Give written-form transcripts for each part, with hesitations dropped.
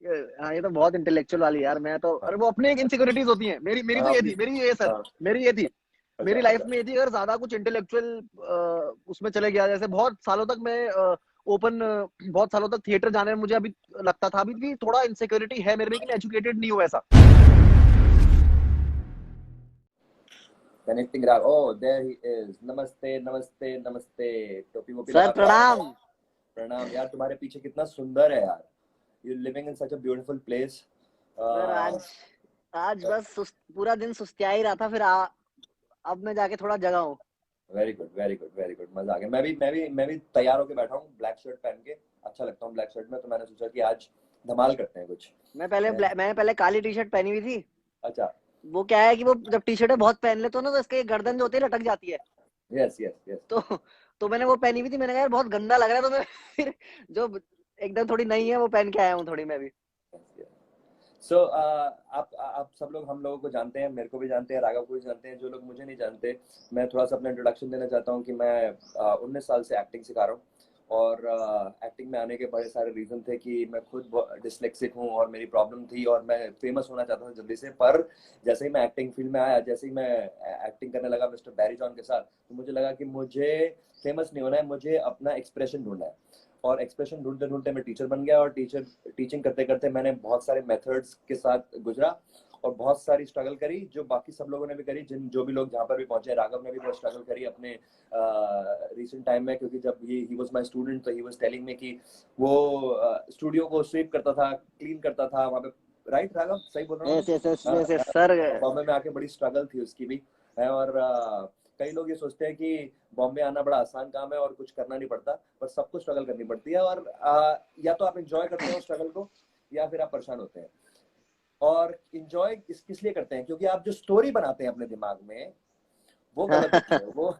हाँ, ये तो बहुत इंटेलेक्चुअल वाली यार। मैं तो, हाँ अरे वो अपनी एक इनसिक्योरिटीज होती हैं। मेरी मेरी तो हाँ ये थी, प्लीज। मेरी ये सर, हाँ। मेरी ये थी। अच्छा मेरी लाइफ अच्छा। में ये थी, अगर ज्यादा कुछ इंटेलेक्चुअल उसमें चले गया, जैसे बहुत सालों तक मैं ओपन, बहुत सालों तक थिएटर जाने में मुझे अभी लगता था, अभी भी थोड़ा इनसिक्योरिटी है मेरे में, लेकिन एजुकेटेड नहीं हूँ ऐसा। कनेक्टिंग राग, ओह देयर ही इज, नमस्ते नमस्ते नमस्ते, टोपी वोपी सर लगा के आया। प्रणाम। प्रणाम यार, तुम्हारे पीछे कितना सुंदर है यार, you living in such a beautiful place. Sir आज, आज बस पूरा दिन सुस्तिया ही रहा था, फिर अब मैं जाके थोड़ा जगा हूँ। Very good very good very good, मजा आ गया। मैं भी तैयार होके बैठा हूँ, ब्लैक शर्ट पहन के, अच्छा लगता हूँ ब्लैक शर्ट में, तो मैंने सोचा कि आज धमाल करते हैं कुछ। मैंने पहले काली टी शर्ट पहनी हुई थी। अच्छा। वो क्या है कि वो जब टी शर्ट बहुत पहन लेते हो ना, तो इसके गर्दन जो होती है लटक जाती है। Yes yes yes. तो तो मैंने वो पहनी हुई थी, मैंने कहा यार बहुत गंदा लग रहा है, तो मैं फिर जो एकदम थोड़ी नई है वो पहन के आया हूँ थोड़ी मैं भी। सो आप सब लोग हम लोगों को जानते हैं, मेरे को भी जानते हैं, राघव को भी जानते हैं। जो लोग मुझे नहीं जानते, मैं थोड़ा सा अपना इंट्रोडक्शन देना चाहता हूँ कि मैं 19 साल से एक्टिंग सिखा रहा हूँ। और एक्टिंग में आने के बड़े सारे रीज़न थे कि मैं खुद डिसलेक्सिक हूँ और मेरी प्रॉब्लम थी और मैं फेमस होना चाहता था जल्दी से। पर जैसे ही मैं एक्टिंग फील्ड में आया, जैसे ही मैं एक्टिंग करने लगा मिस्टर बैरी जॉन के साथ, तो मुझे लगा कि मुझे फेमस नहीं होना है, मुझे अपना एक्सप्रेशन ढूंढना है। और एक्सप्रेशन ढूंढते ढूंढते मैं टीचर बन गया, और टीचिंग करते करते मैंने बहुत सारे मेथड्स के साथ गुजरा और बहुत सारी स्ट्रगल करी, जो बाकी सब लोगों ने भी करी, जो भी लोग जहाँ पर भी पहुंचे। राघव ने भी बहुत स्ट्रगल करी अपने रिसेंट टाइम में, क्योंकि जब ये ही वाज माय स्टूडेंट, तो ही वाज टेलिंग मी कि वो स्टूडियो को स्वीप करता था, क्लीन करता था वहाँ पे। राइट राघव, सही बोल रहा हूँ यस यस यस मैं? Yes yes sir. बॉम्बे में आके बड़ी स्ट्रगल थी उसकी भी है। और कई लोग ये सोचते हैं कि बॉम्बे आना बड़ा आसान काम है और कुछ करना नहीं पड़ता, पर सबको स्ट्रगल करनी पड़ती है। और या तो आप इंजॉय करते हो स्ट्रगल को, या फिर आप परेशान होते हैं। और इंजॉय किस लिए करते हैं? क्योंकि आप जो स्टोरी बनाते हैं अपने दिमाग में, वो गलत होती है। वो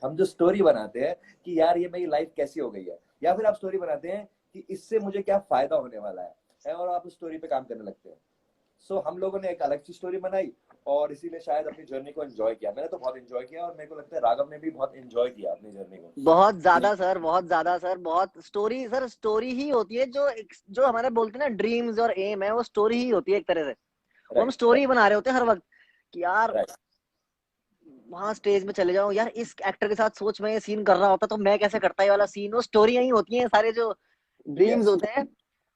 हम जो स्टोरी बनाते हैं कि यार ये मेरी लाइफ कैसी हो गई है, या फिर आप स्टोरी बनाते हैं कि इससे मुझे क्या फायदा होने वाला है, और आप उस स्टोरी पे काम करने लगते हैं। सो हम लोगों ने एक अलग सी स्टोरी बनाई, और इसीलिए शायद अपनी जर्नी को एंजॉय किया। मैंने तो बहुत एंजॉय किया, और मेरे को लगता है राघव ने भी बहुत एंजॉय किया अपनी जर्नी को। बहुत ज्यादा सर, बहुत ज्यादा सर, बहुत स्टोरी सर, स्टोरी ही होती है जो जो हमारे बोलते हैं ना ड्रीम्स और एम है, वो स्टोरी ही होती है एक तरह से। वो हम राइट स्टोरी राइट बना रहे होते हैं हर वक्त कि यार राइट। वहां स्टेज में चले जाओ, यार इस एक्टर के साथ सोच में ये सीन कर रहा होता तो मैं कैसे करता, ये वाला सीन। वो स्टोरी ही होती है सारे जो ड्रीम्स यस होते हैं।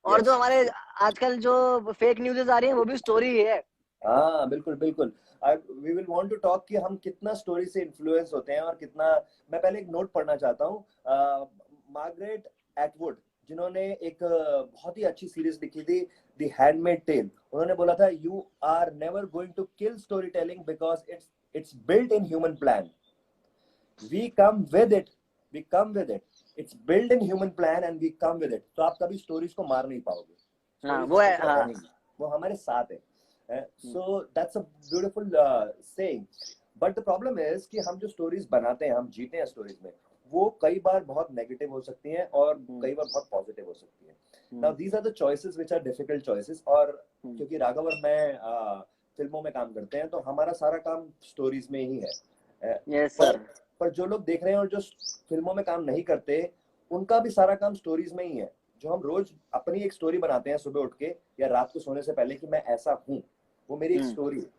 और जो यस। हमारे आजकल जो फेक न्यूज़ आ रही है वो भी स्टोरी ही है। हाँ बिल्कुल बिल्कुल। We will want to talk कि हम कितना स्टोरी से इन्फ्लुएंस होते हैं और कितना। मैं पहले एक नोट पढ़ना चाहता हूँ। मार्गरेट एटवुड, जिन्होंने एक बहुत ही अच्छी सीरीज लिखी थी, द हैंडमेड टेल। उन्होंने बोला था, you are never going to kill story telling because it's built in human plan, we come with it, we come with it, it's build in human plan and we come with it. तो आप कभी stories को मार नहीं पाओगे, हाँ stories वो उसके है, साथ हाँ। रहेंगी, वो हमारे साथ है। So that's a beautiful saying. But the problem is कि हम जो स्टोरीज बनाते हैं, हम जीते हैं स्टोरीज में, वो कई बार बहुत नेगेटिव हो सकती हैं और कई बार बहुत पॉजिटिव हो सकती हैं। Now these are the choices which are difficult choices. और क्योंकि राघव और मैं फिल्मों में काम करते हैं, तो हमारा सारा काम स्टोरीज में ही है। यस पर सर। पर जो लोग देख रहे हैं और जो फिल्मों में काम नहीं करते, उनका भी सारा काम स्टोरीज में ही है। जो हम रोज अपनी एक स्टोरी बनाते हैं सुबह उठ के या रात को सोने से पहले कि मैं ऐसा हूँ, वो मेरी एक स्टोरी है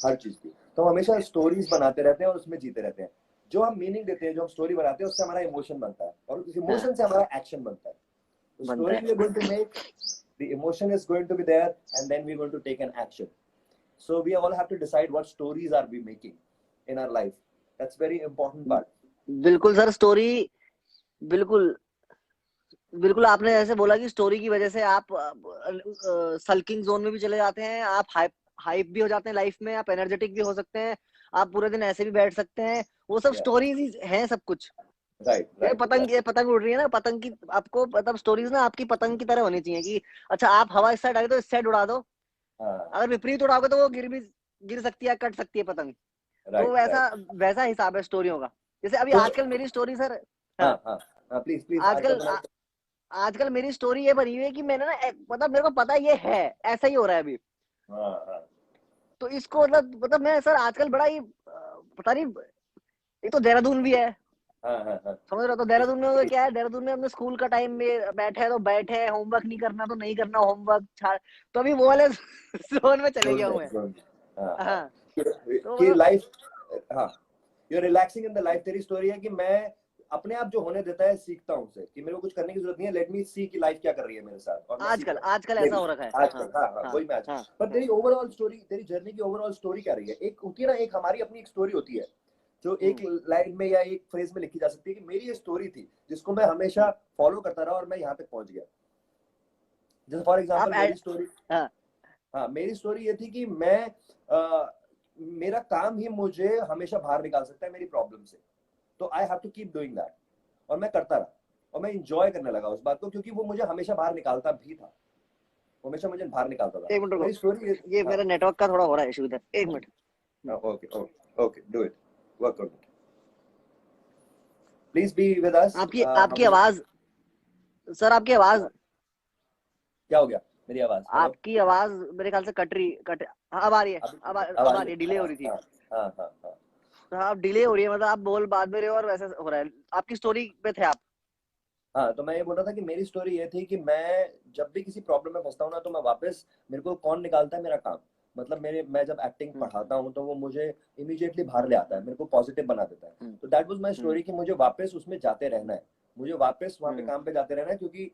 हर चीज की। तो हम हमेशा स्टोरीज बनाते रहते हैं और उसमें जीते रहते हैं। जो हम मीनिंग देते हैं, जो हम स्टोरी बनाते हैं, उससे हमारा इमोशन बनता है, और उस हाँ इमोशन से हमारा एक्शन बनता है। The बनता story है। we are going to make, the emotion is going to be there, and then we're going to take an action. So we all have to decide what stories are we making in our life. That's very important part. बिल्कुल sir, story, बिल्कुल बिल्कुल। आपने ऐसे बोला कि story की वजह से आप सल्किंग जोन में भी चले जाते हैं, आप हाइप हाइप भी हो जाते हैं लाइफ में, आप एनर्जेटिक भी हो सकते हैं, आप पूरे दिन ऐसे भी बैठ सकते हैं। वो सब Yeah. स्टोरीज ही हैं सब कुछ। Right. Right. Right. ये पतंग उड़ रही है ना, पतंग की आपको मतलब स्टोरीज ना आपकी पतंग की तरह होनी चाहिए कि अच्छा आप हवा इस साइड आ गई तो इस साइड उड़ा दो, अगर विपरीत उड़ाओगे तो वो गिर सकती है, कट सकती है पतंग। तो Right. Right. वैसा वैसा हिसाब है स्टोरियों का। जैसे अभी तो आजकल मेरी स्टोरी सर, हाँ, हाँ हाँ हाँ, प्लीज प्लीज, आजकल आजकल तुम्हारे। आजकल मेरी स्टोरी ये बनी हुई है कि मैंने ना मतलब मेरे को पता है ये है, ऐसा ही हो रहा है अभी। हाँ हाँ। तो इसको मतलब मैं सर आजकल बड़ा ही पता नहीं, एक तो देहरादून भी है, हाँ हाँ हाँ समझ रहे हो? तो देहरादून में वो क्या है, देहरादून में अपने स्कूल का टाइम में बैठे तो बैठे, होमवर्क नहीं करना तो नहीं करना होमवर्क, तो अभी वो वाले जोन में चले गया हूँ मैं। हाँ हाँ हाँ, तो कि मतलब लाइफ, हाँ you relaxing in the life. तेरी स्टोरी है कि मैं अपने आप जो होने देता है सीखता हूँ उससे, कि मेरे को कुछ करने की जरूरत नहीं है, लेट मी सी कि लाइफ क्या कर रही है मेरे साथ, और मैं सीख आजकल रहा हूँ आजकल मे ऐसा बी हो रखा है। हाँ आजकल। हाँ हाँ हाँ वही मैं आज। हाँ पर हाँ तेरी ओवरऑल स्टोरी, तेरी जर्नी की ओवरऑल स्टोरी क्या रही है? एक होती है ना, एक हमारी अपनी एक स्टोरी होती है जो एक हम्म लाइन में या एक फ्रेज में लिखी जा सकती है कि मेरी ये स्टोरी थी जिसको मैं हमेशा फॉलो करता रहा और मैं यहाँ तक पहुंच गया। जैसे फॉर आप एग्जाम्पल मेरी स्टोरी, हाँ हाँ मेरी स्टोरी ये थी कि मैं मेरा काम ही मुझे हमेशा बाहर निकाल सकता है मेरी प्रॉब्लम से, तो I have to keep doing that. और मैं करता रहा और मैं इंजॉय करने लगा उस बात को, क्योंकि वो मुझे हमेशा बाहर निकालता भी था, हमेशा मुझे बाहर निकालता था। एक मिनट तो रुको, मेरी स्टोरी ये, ये हाँ मेरा नेटवर्क का थोड़ा हो रहा है इशू इधर, एक minute. Okay okay okay do it, work on it, please be with us. आपकी हम आपकी लोग, आवाज, सर आपकी आवाज, क्या हो गया? मेरी आवाज, हेलो, आपकी आवाज मेरे ख्याल से कट, हाँ, अब आ रही है, अभी अब आ अब आ रही रही है? है, डिले हो हाँ रही थी। हाँ हाँ हाँ हाँ हाँ, अब डिले हो रही है, मतलब आप बोल बाद में रहे हो और वैसे हो रहा है। आपकी स्टोरी पे थे आप। हाँ। तो मैं ये बोल रहा था कि मेरी स्टोरी ये थी कि मैं जब भी किसी प्रॉब्लम में फंसता हूँ ना, तो मैं वापस, मेरे को कौन निकालता है? मेरा काम। मतलब मेरे, मैं जब एक्टिंग हम्म पढ़ाता हूँ तो वो मुझे इमीडिएटली बाहर ले आता है, मेरे को पॉजिटिव बना देता है। हम्म तो that was my hmm story कि मुझे वापस उसमें जाते रहना है, मुझे वापस वहाँ पे हम्म काम पे जाते रहना है, क्योंकि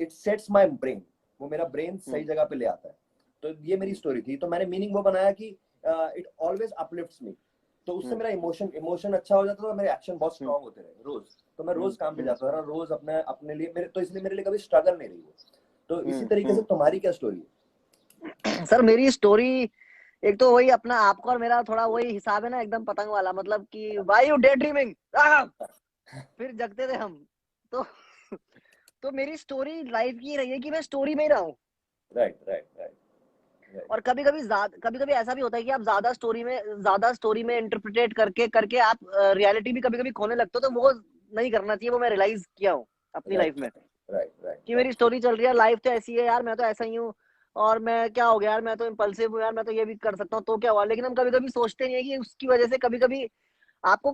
इट सेट्स माय ब्रेन, वो मेरा ब्रेन सही हम्म जगह पे ले आता है। तो ये मेरी हम्म स्टोरी थी। तो मैंने मीनिंग वो बनाया कि इट ऑलवेज अपलिफ्ट्स मी। तो उससे हम्म मेरा इमोशन इमोशन अच्छा हो जाता था, मेरे एक्शन बहुत हम्म स्ट्रांग होते रहे रोज। तो मैं हम्म रोज काम पे हम्म जाता था, रोज अपने अपने लिए मेरे, तो इसलिए मेरे लिए कभी स्ट्रगल नहीं रही वो। तो इसी तरीके से हम्म। तुम्हारी क्या स्टोरी सर मेरी स्टोरी, एक तो वही अपना आपका और मेरा थोड़ा वही हिसाब है ना, एकदम पतंग वाला, मतलब कि वाई यू डे ड्रीमिंग, फिर जगते थे हम। तो तो मेरी स्टोरी लाइफ की रही है कि मैं स्टोरी में ही रहा हूँ। है? Right right right right. और कभी कभी ऐसा भी होता है कि आप ज्यादा स्टोरी में इंटरप्रिटेट करके करके आप रियलिटी भी कभी कभी खोने लगते हो, तो वो नहीं करना चाहिए। वो मैं रियलाइज किया हूँ अपनी लाइफ राइट में राइट राइट कि राइट। मेरी स्टोरी चल रही है, लाइफ तो ऐसी है यार, मैं तो ऐसा ही हूँ। और मैं क्या हो गया यार, मैं तो इम्पल्सिव हूँ यार, मैं तो ये भी कर सकता हूँ, तो क्या हुआ? लेकिन हम कभी कभी सोचते नहीं है कि उसकी वजह से कभी कभी आपको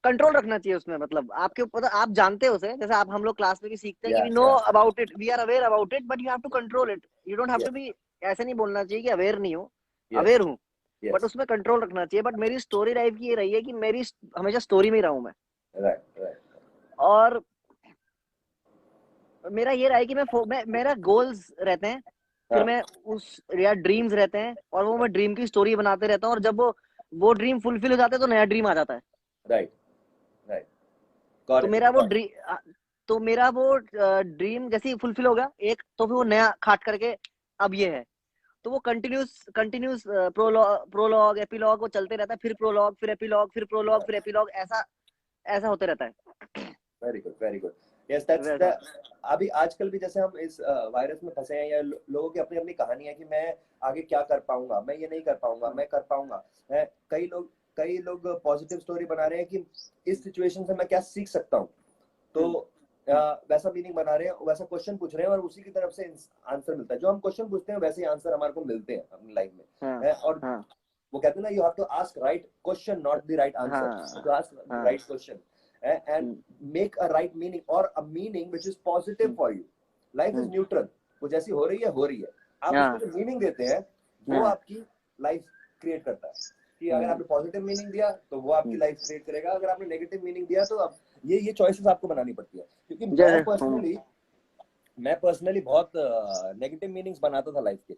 कंट्रोल रखना चाहिए उसमें। मतलब आपके ऊपर, आप जानते हो उसे, जैसे आप हम लोग क्लास में भी सीखते हैं कि या we know yeah about it, we are aware about it, but you have to control it, you don't have to yes be, ऐसे नहीं बोलना चाहिए कि अवेयर नहीं हो, यस अवेयर हूँ, बट यस। उसमें कंट्रोल रखना चाहिए। बट मेरी स्टोरी लाइफ की ये रही है कि मेरी हमेशा स्टोरी में ही रहूं मैं। Right right. और मेरा ये रहा है कि मेरा गोल्स रहते हैं, फिर हाँ मैं उस, या ड्रीम्स रहते हैं, और वो मैं ड्रीम की स्टोरी बनाते रहता हूँ, और जब वो ड्रीम फुलफिल हो जाते हैं तो नया ड्रीम आ जाता है। राइट राइट, गॉट तो इट मेरा वो गॉट ड्रीम, तो मेरा वो ड्रीम जैसे ही फुलफिल हो गया एक, तो फिर वो नया खाट करके अब ये है, तो वो कंटिन्यूस कंटिन्यूस प्रोलॉग एपिलॉग वो चलते रहता है, फिर प्रोलॉग फिर एपिलॉग फिर प्रोलॉग फिर एपिलॉग, ऐसा ऐसा होते रहता है। Very good very good. Yes that's the, वैसा। अभी आजकल भी जैसे हम इस वायरस में फंसे हैं, या लोगों की अपनी अपनी कहानी है कि मैं आगे क्या कर पाऊंगा, मैं ये नहीं कर पाऊंगा, मैं कर पाऊंगा। कई लोग पॉजिटिव स्टोरी बना रहे हैं कि इस सिचुएशन से मैं क्या सीख सकता हूँ। तो हम्म हम्म वैसा मीनिंग बना रहे हैं, वैसा क्वेश्चन पूछ रहे हैं, और उसी की तरफ से आंसर मिलता है। जो हम क्वेश्चन पूछते हैं वैसे ही आंसर हमारे को मिलते हैं अपनी लाइफ में। हाँ और हाँ वो कहते हैं ना, you have to ask right question, not the right answer, हाँ टू आस्क द हाँ right question and hmm make a right meaning, और a meaning which is positive hmm for you. Life is hmm, neutral, वो जैसी हो रही है हो रही है। आप उसको हाँ जो मीनिंग देते हैं वो हाँ आपकी लाइफ क्रिएट करता है। कि अगर हम्म आपने पॉजिटिव मीनिंग दिया तो वो आपकी हम्म। लाइफ क्रिएट करेगा, अगर आपने नेगेटिव मीनिंग दिया तो अब ये चॉइसेस आपको बनानी पड़ती है। क्योंकि जैसे मैं पर्सनली बहुत नेगेटिव मीनिंग्स बनाता था लाइफ के।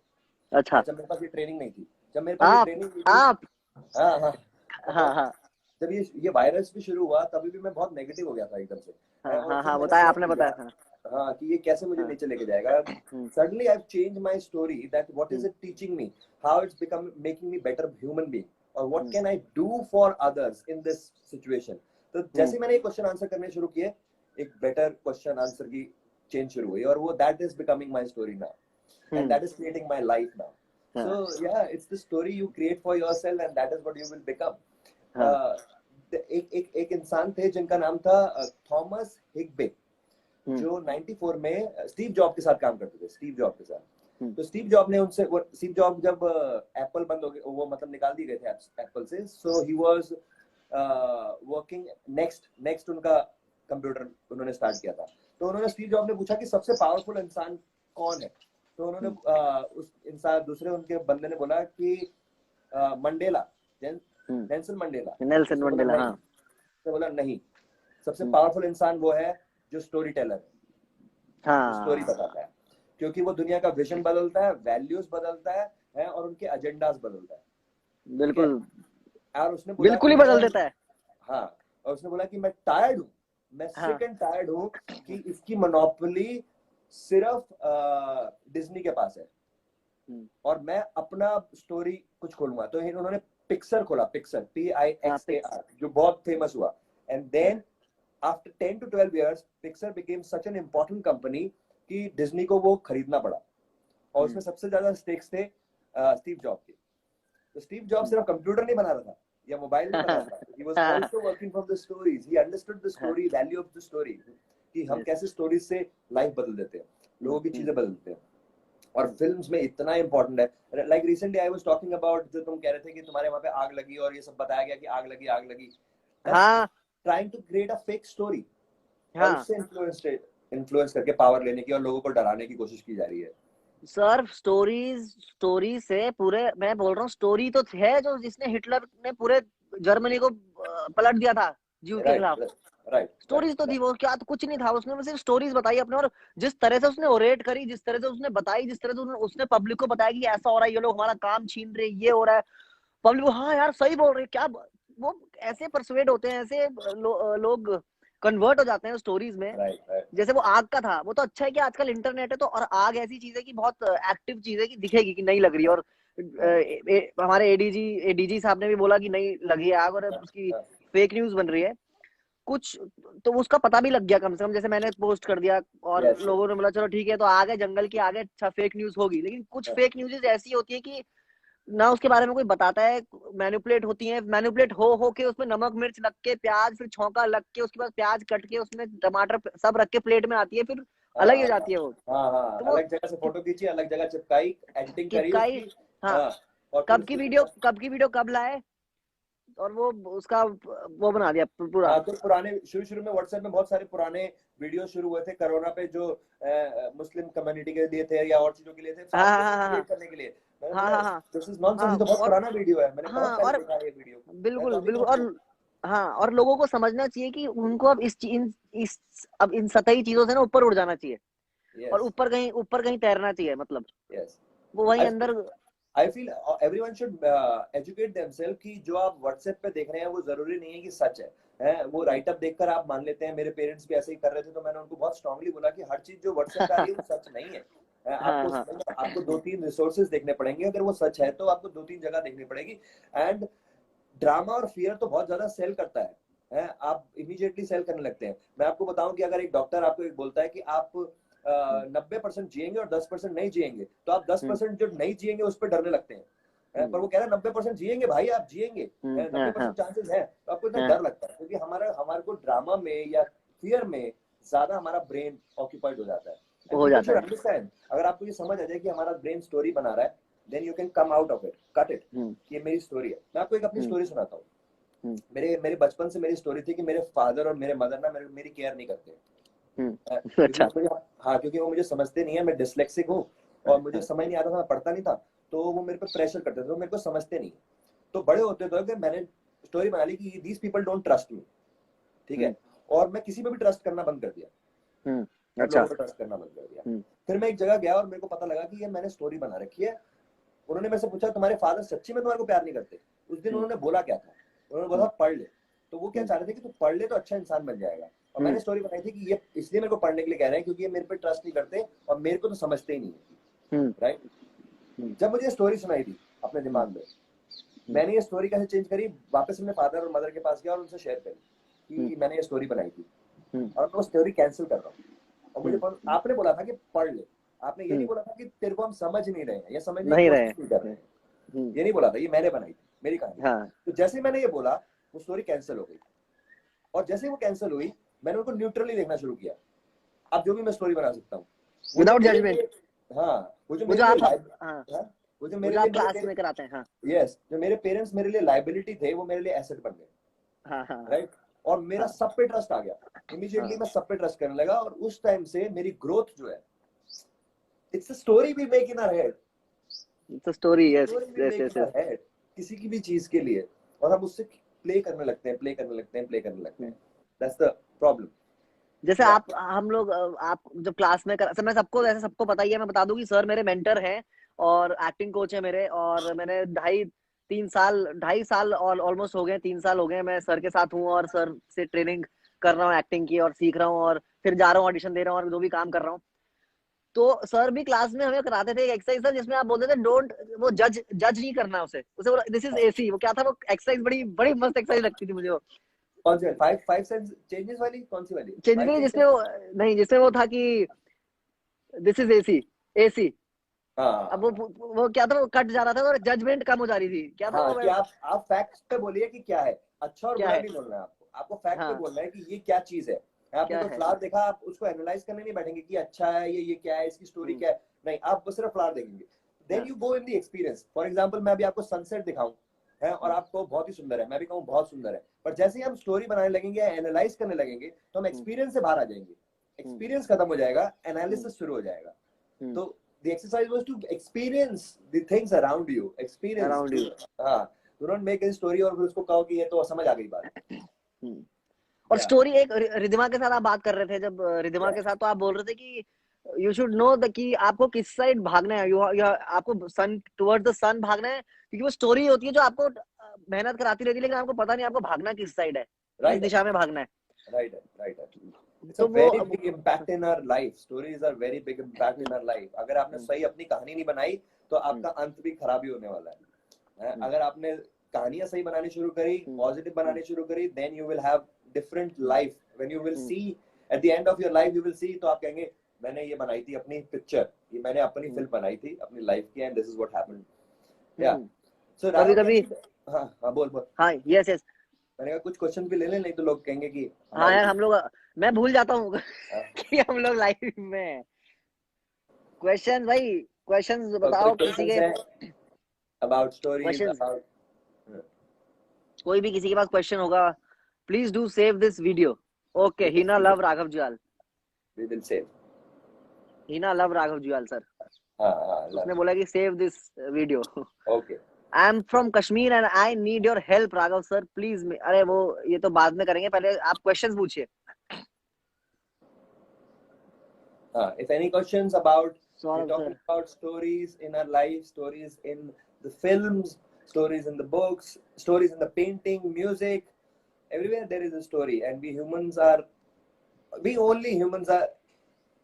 अच्छा, जब मेरे पास ये ट्रेनिंग नहीं थी, जब मेरे पास ये आप ट्रेनिंग नहीं थी, आप हाँ हाँ, हाँ बहुत, हाँ जब ये वायरस भी शुरू हुआ तभी भी मैं बहुत नेगेटिव हो गया था एकदम से। हाँ और हाँ फिर हाँ, मैंने बताया समझ आपने, लिया, बताया। हाँ हाँ, कि ये कैसे मुझे हाँ नीचे लेके जाएगा। Hmm suddenly I have change my story that what is hmm it teaching me, how it's become making me better human being, और what hmm can I do for others in this situation. तो hmm जैसे मैंने ये question answer करने शुरू किए, एक better question answer की चेंज शुरू हुई, और वो that is becoming my story now, and hmm, that is creating my life now. So हाँ yeah, it's the story you create for yourself, and that is what you will become. हाँ uh, एक इंसान थे जिनका नाम था Thomas हिग्बे, हम्म जो 94 में स्टीव जॉब के साथ काम करते थे, स्टीव जॉब के साथ। हम्म तो स्टीव जॉब ने उनसे, स्टीव जॉब जब एप्पल बंद हो गए, वो मतलब निकाल दिए गए थे एप्पल से, सो ही वाज वर्किंग नेक्स्ट उनका कंप्यूटर उन्होंने स्टार्ट किया था। तो उन्होंने स्टीव जॉब ने पूछा कि सबसे पावरफुल इंसान कौन है, तो उन्होंने उस इंसान दूसरे उनके बंदे ने बोला कि Mandela, Nelson Mandela. Nelson Mandela, हाँ। उसने बोला नहीं, सबसे पावरफुल इंसान वो है जो स्टोरी टेलर है, जो स्टोरी बताता है, क्योंकि वो दुनिया का विजन बदलता है, वैल्यूज बदलता है और उनके एजेंडास बदलता है। बिल्कुल। और उसने बोला बिल्कुल ही बदल देता है। हाँ, और उसने बोला कि मैं टायर्ड हूँ, मैं सिक एंड टायर्ड हूँ कि इसकी मोनोपोली सिर्फ डिज्नी के पास है और मैं अपना स्टोरी कुछ खोलूंगा। तो उन्होंने पिक्सर खोला, पिक्सर, PIXAR, जो बहुत फेमस हुआ। And then after 10 to 12 years Pixar became such an important company कि डिज्नी को वो खरीदना पड़ा, और उसमें सबसे ज्यादा स्टेक्स थे स्टीव जॉब के। तो स्टीव जॉब सिर्फ कंप्यूटर नहीं बना रहा था या मोबाइल नहीं बना रहा था, he was also working from the stories, he understood the story, value of the story, कि हम कैसे स्टोरीज से लाइफ बदल देते हैं, लोगों की चीजें बदल देते हैं। और फिल्म्स में इतना इंपॉर्टेंट है। Like recently I was talking about, जो तुम कह रहे थे कि तुम्हारे वहां पे आग लगी और ये सब बताया गया कि आग लगी, हाँ, trying to create a fake story, और उससे इन्फ्लुएंस करके पावर लेने की और लोगों को डराने की कोशिश की जा रही है। सर स्टोरी से पूरे, मैं बोल रहा हूँ, स्टोरी तो है जो जिसने हिटलर ने पूरे जर्मनी को पलट दिया था जीव के खिलाफ। स्टोरीज तो थी, वो क्या तो कुछ नहीं था उसने, सिर्फ स्टोरीज बताई अपने। और जिस तरह से उसने ओरेट करी, जिस तरह से उसने बताई, जिस तरह से उसने पब्लिक को बताया कि ऐसा हो रहा है, ये लोग हमारा काम छीन रहे, ये हो रहा है, पब्लिक हाँ यार सही बोल रहे, क्या वो ऐसे परसुएड होते हैं, ऐसे लोग कन्वर्ट हो जाते हैं स्टोरीज में। जैसे वो आग का था, वो तो अच्छा है कि आजकल इंटरनेट है तो, और आग ऐसी चीज है कि बहुत एक्टिव चीज है कि दिखेगी कि नहीं लग रही। और हमारे एडीजी साहब ने भी बोला कि नहीं लगी है आग और उसकी फेक न्यूज बन रही है कुछ, तो उसका पता भी लग गया कम से कम। जैसे मैंने पोस्ट कर दिया और लोगों ने बोला चलो ठीक है, तो आगे जंगल की आगे अच्छा फेक न्यूज होगी। लेकिन कुछ फेक न्यूज ऐसी होती है कि ना उसके बारे में कोई बताता है, मैनिपुलेट होती है, मैनिपुलेट हो के उसमें नमक मिर्च लग के, प्याज फिर छौंका लग के, उसके बाद प्याज कट के उसमें टमाटर सब रख के प्लेट में आती है, फिर अलग ही हो जाती है वो। तो वो अलग जगह से फोटो खींची, अलग जगह चिपकाई, एडिटिंग करी उसकी। हाँ, और कब की वीडियो कब लाए, और वो उसका वो बना दिया पूरा। तो पुराने शुरू में व्हाट्सएप में बहुत सारे पुराने वीडियो शुरू हुए थे कोरोना पे, जो मुस्लिम कम्युनिटी के लिए थे या और चीजों के लिए थे, करने के लिए। दिस इज नॉनसेंस, तो बहुत पुराना वीडियो है, मैंने बहुत पहले देखा है ये वीडियो। बिल्कुल। और हाँ, और लोगों को समझना चाहिए कि उनको अब अब इन सतही चीजों से ना ऊपर उड़ जाना चाहिए, और ऊपर कहीं तैरना चाहिए, मतलब वो वही अंदर। I feel everyone should educate themselves कि जो आप व्हाट्सएप पे देख रहे हैं वो जरूरी नहीं है कि सच है। वो राइट अप देखकर आप मान लेते हैं। मेरे पेरेंट्स भी ऐसे ही कर रहे थे, तो मैंने उनको बहुत स्ट्रांगली बोला कि हर चीज जो व्हाट्सएप पे आ रही है वो सच नहीं है। आपको 2-3 रिसोर्सेज देखने पड़ेंगे, अगर वो सच है तो आपको 2-3 जगह देखनी पड़ेगी। एंड ड्रामा और फियर तो बहुत ज्यादा सेल करता है, आप इमीडिएटली सेल करने लगते हैं। मैं आपको बताऊं कि अगर एक डॉक्टर आपको एक बोलता है कि आप 90% जिएंगे और 10% नहीं जिएंगे, तो आप 10% जो नहीं जिएंगे उस पर डरने लगते हैं। पर वो कह रहा है 90% जिएंगे भाई, आप जिएंगे, 90% चांसेस है, तो आपको इतना डर लगता है, क्योंकि हमारे को ड्रामा में या फियर में ज्यादा हमारा ब्रेन ऑक्यूपाइड हो जाता है। अगर आपको ये समझ आ जाए कि हमारा ब्रेन स्टोरी बना रहा है, then you can come out of it, cut it, कि ये मेरी स्टोरी है। मैं आपको एक अपनी स्टोरी सुनाता हूँ। मेरे बचपन से मेरी स्टोरी थी कि मेरे फादर और मेरे मदर ना मेरी केयर नहीं करते। अच्छा। क्योंकि वो मुझे समझते नहीं है, मैं डिसलेक्सिक हूँ और मुझे समझ नहीं आता था, मैं पढ़ता नहीं था, तो वो मेरे पे प्रेशर करते थे, वो मेरे को समझते नहीं। तो बड़े होते तो मैंने स्टोरी बना ली कि these people don't trust me, ठीक है, और मैं किसी पे भी ट्रस्ट करना बंद कर दिया। लोगों पे ट्रस्ट करना बंद कर दिया। फिर मैं एक जगह गया और मेरे को पता लगा कि ये मैंने स्टोरी बना रखी है। उन्होंने मेरे से पूछा तुम्हारे फादर सच्ची में तुम्हारे को प्यार नहीं करते? उस दिन उन्होंने बोला क्या था, उन्होंने बोला पढ़ ले। तो वो क्या चाह रहे थे कि तू पढ़ ले तो अच्छा इंसान बन जाएगा। और मैंने स्टोरी बनाई थी कि ये इसलिए मेरे को पढ़ने के लिए कह रहे हैं क्योंकि ये मेरे पे ट्रस्ट नहीं करते और मेरे को तो समझते ही नहीं है, राइट। जब मुझे स्टोरी सुनाई थी अपने दिमाग में, मैंने ये स्टोरी कैसे चेंज करी, वापस अपने फादर और मदर के पास गया और उनसे शेयर करी कि मैंने ये स्टोरी बनाई थी और मैं वो स्टोरी कैंसिल कर रहा हूँ। और मुझे आपने बोला था कि पढ़ ले, आपने ये नहीं बोला था कि तेरे को हम समझ नहीं रहे हैं या समझने की कोशिश नहीं कर रहे हैं, ये नहीं बोला था। ये मैंने बनाई थी, मेरी कहानी। तो जैसे ही मैंने ये बोला वो स्टोरी कैंसिल हो गई, और जैसे ही वो कैंसिल हुई मैंने उनको न्यूट्रली देखना शुरू किया। अब जो भी मैं स्टोरी बना सकता हूँ विदाउट जजमेंट। वो जो मेरे क्लास में कराते हैं, यस, जो मेरे पेरेंट्स मेरे लिए लायबिलिटी थे वो मेरे लिए एसेट बन गए। हाँ हाँ राइट, और मेरा हाँ सब पे ट्रस्ट आ गया इमीडिएटली, हाँ। मैं सब पे ट्रस्ट करने लगा, और उस टाइम से मेरी ग्रोथ जो है, it's a story we make in our head, तो story, yes story we yes make yes in yes. Our head, किसी की भी चीज के लिए, और हम उससे प्ले करने लगते हैं, प्ले करने लगते हैं, प्ले करने लगते हैं, दैट्स द प्रॉब्लम। जैसे या आप हम लोग आप जब क्लास में कर, मैं सबको वैसे सबको पता ही है, मैं बता दूं कि सर मेरे मेंटर हैं और एक्टिंग कोच है मेरे, और मैंने 2.5 साल और ऑलमोस्ट हो गए, 3 साल हो गए मैं सर के साथ हूँ, और सर से ट्रेनिंग कर रहा हूँ एक्टिंग की, और सीख रहा हूँ, और फिर जा रहा हूँ ऑडिशन दे रहा हूँ, और जो भी काम कर रहा हूँ। तो सर भी क्लास में हमें कराते थे एक एक्सरसाइज सर, जिसमें आप बोलते थे डोंट, वो जज जज नहीं करना उसे, उसे दिस इज एसी, वो क्या था वो एक्सरसाइज, बड़ी बड़ी मस्त एक्सरसाइज लगती थी मुझे वो। कौन सी वाली, फाइव फाइव सेंस चेंजेस वाली, कौन सी वाली, चेंज फाइव भी नहीं, जिसमें सेंसेस? वो नहीं, जिसमें वो था कि दिस इज एसी, एसी। अब हाँ वो क्या था, वो कट जा रहा था और जजमेंट कम हो जा रही थी, क्या था हाँ, वो कि आप फैक्ट्स पे बोलिए कि क्या है, अच्छा और क्या बुरा है। नहीं बोलना है आपको, आपको फैक्ट पे हाँ बोलना है कि ये क्या चीज है। आपने क्या कोई है। फ्लावर देखा, आप उसको एनालाइज करने नहीं बैठेंगे कि अच्छा है ये क्या है, इसकी स्टोरी हम्म, क्या है, नहीं, आप बस सिर्फ फ्लावर देखेंगे। देन हाँ, you go in the experience. For example, मैं अभी आपको सनसेट दिखाऊं है, और हम्म, आपको बहुत ही सुंदर है, मैं भी कहूँ बहुत सुंदर है, पर जैसे ही हम स्टोरी बनाने लगेंगे या एनालाइज करने लगेंगे, तो हम हम्म, एक्सपीरियंस से बाहर आ जाएंगे, हम्म, एक्सपीरियंस खत्म हो जाएगा, हम्म, एनालिसिस शुरू हो जाएगा। हम्म, तो the exercise was to experience the things around you, experience around to, you. हाँ, do not make a story और फिर उसको कहो कि ये तो समझ आ गई बात। और या स्टोरी एक रिधिमा के साथ आप बात कर रहे थे, जब रिधिमा या के साथ तो आप बोल रहे थे कि यू शुड नो द कि आपको किस साइड भागना है, आपको सन टुवर्ड्स द सन भागना है, क्योंकि वो स्टोरी होती है जो आपको मेहनत कराती रहती है, लेकिन आपको पता नहीं आपको भागना किस साइड है, किस राइट है, दिशा में भागना है। राइट है, राइट है। इट्स अ तो वो very big impact in our life, stories are very big impact in our life. अगर आपने सही अपनी कहानी नहीं बनाई, तो आपका अंत भी खराब ही होने वाला है। अगर आपने कहानियां सही बनानी शुरू करी, पॉजिटिव बनानी शुरू करी, then you will have different life. When you will see at the end of your life, you will see, तो आप कहेंगे मैंने ये बनाई थी अपनी पिक्चर, ये मैंने अपनी फिल्म बनाई थी अपनी लाइफ की, and this is what happened. या सो कभी राघव, कैन कभी। यू, हाँ हाँ, बोल बोल। हाँ यस यस। मैंने कहा कुछ क्वेश्चन भी ले लें, नहीं तो लोग कहेंगे कि हाँ हमारी यार हम लोग, मैं भूल जाता हूँ हाँ, कि हम लोग लाइव में हैं। क्वेश्चन भाई, क्वेश्चंस कोई बताओ किसी क्वेश्चंस के। हैं अबाउट स्टोरीज, क्वेश्चंस, अबाउट, कोई भी किसी के पास क्वेश्चन होगा, please do save this video. Okay, yes Hina we love Raghav Juyal. Will save. Hina love Raghav Juyal sir, हाँ हाँ, उसने लव, बोला कि save this video. Okay. I am from Kashmir and I need your help Raghav sir please. अरे वो ये तो बाद में करेंगे, पहले आप क्वेश्चंस पूछिए। If any questions about, we're Saurabh talking sir. about stories in our life, stories in the films, stories in the books, stories in the painting, music, everywhere there is a story, and we only humans are,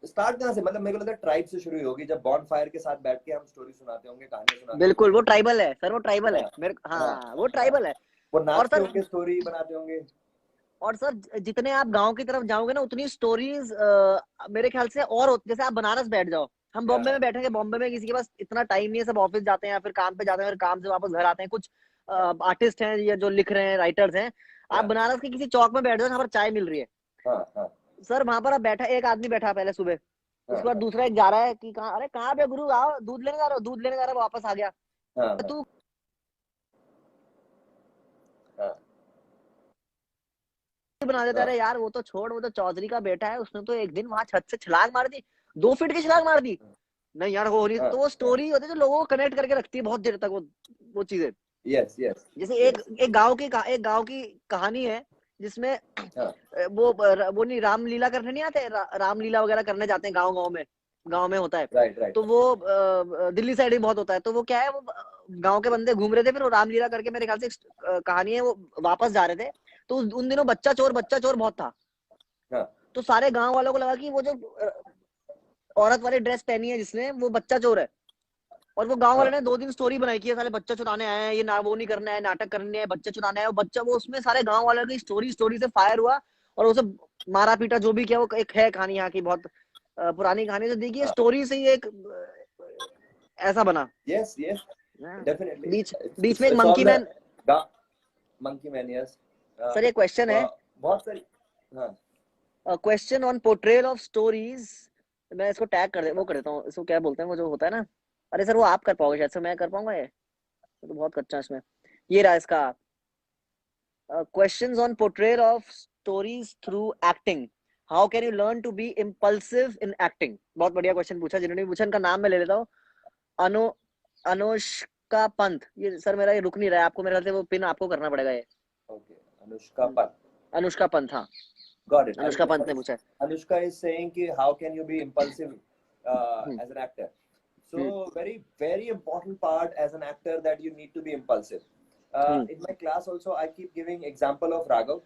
start कहाँ से, मतलब मेरे को लगता है tribe से शुरू होगी, जब बॉन फायर के साथ बैठ के हम स्टोरी सुनाते होंगे, कहानियां सुनाते बिल्कुल, होंगे। वो ट्राइबल है सर, वो ट्राइबल है हाँ मेरे, हाँ हाँ वो हाँ, ट्राइबल है। वो और नाचते सर, होंगे, स्टोरी बनाते होंगे। और सर जितने आप गांव की तरफ जाओगे ना, उतनी स्टोरीज मेरे ख्याल से और जैसे आप बनारस बैठ जाओ, हम या बॉम्बे में बैठेंगे, बॉम्बे में किसी के पास इतना टाइम नहीं है, सब ऑफिस जाते हैं या फिर काम पे जाते हैं, फिर काम से वापस घर आते हैं, कुछ आर्टिस्ट हैं या जो लिख रहे हैं, राइटर्स हैं। आप या बनारस के किसी चौक में बैठ जाओ जहाँ पर चाय मिल रही है, हाँ हाँ सर वहां पर आप बैठा, एक आदमी बैठा पहले सुबह, हाँ उसके बाद दूसरा एक जा रहा है कि कहाँ, अरे कहाँ पे गुरु, आओ दूध लेने जा रहा हो, दूध लेने जा रहा है, वापस आ गया। हाँ हाँ तू हाँ बना देता है, हाँ अरे यार वो तो छोड़, वो तो चौधरी का बेटा है, उसने तो एक दिन वहां छत से छलांग मार दी, 2 फीट की छलांग मार दी। नहीं यार हो नहीं, हाँ तो वो हाँ, स्टोरी होती है जो लोगों को कनेक्ट करके रखती है बहुत देर तक, वो चीजें। यस यस जैसे एक यस, एक गांव की कहानी है, जिसमें हाँ वो नहीं, रामलीला करने नहीं आते, रामलीला वगैरह करने जाते हैं गांव गांव में, गांव में होता है। राइट राइट, तो वो दिल्ली साइड ही बहुत होता है, तो वो क्या है, वो गांव के बंदे घूम रहे थे, फिर वो रामलीला करके, मेरे ख्याल से कहानी है, वो वापस जा रहे थे, तो उन दिनों बच्चा चोर बहुत था। हाँ तो सारे गांव वालों को लगा कि वो जो औरत वाली ड्रेस पहनी है जिसने, वो बच्चा चोर है। और वो गांव वाले हाँ ने 2 दिन स्टोरी बनाई कि ये साले बच्चा चुराने आए हैं, ये ना वो नहीं करना है, नाटक करने है, बच्चा चुराने आए, बच्चा, वो उसमें सारे गांव वालों की स्टोरी स्टोरी से फायर हुआ, और उसे मारा पीटा जो भी किया। वो एक है कहानी यहाँ की, बहुत पुरानी कहानी, तो देखिए हाँ, स्टोरी से ही एक ऐसा बना। yes yes, हाँ। definitely, beach it's beach it's, में एक it's monkey all the man. monkey man, yes, sir एक क्वेश्चन है, बहुत सारी, हाँ question on portrayal of stories. मैं इसको टैग कर दे, वो कर देता हूँ, इसको क्या बोलते हैं वो जो होता है ना, अरे सर वो आप कर पाओगे शायद से, मैं कर पाऊंगा ये, मैं तो बहुत कच्चा इसमें। ये रहा इसका, questions on portrayal of stories through acting. How can you learn to be impulsive in acting? बहुत बढ़िया क्वेश्चन पूछा, जिन्होंने भी पूछा इनका नाम मैं ले लेता हूँ. अनु अनुष्का पंत. ये सर मेरा ये रुक नहीं रहा है, आपको मेरे ख्याल से वो पिन आपको करना पड़ेगा ये. Okay, Anushka Pant. Anushka Pant, हाँ. Got it. अनुष्का पंत ने पूछा है. Anushka is saying कि how can you be impulsive hmm, as an actor? Hmm, So very important part as an actor that you need to be impulsive. In my class also I keep giving example of Raghav.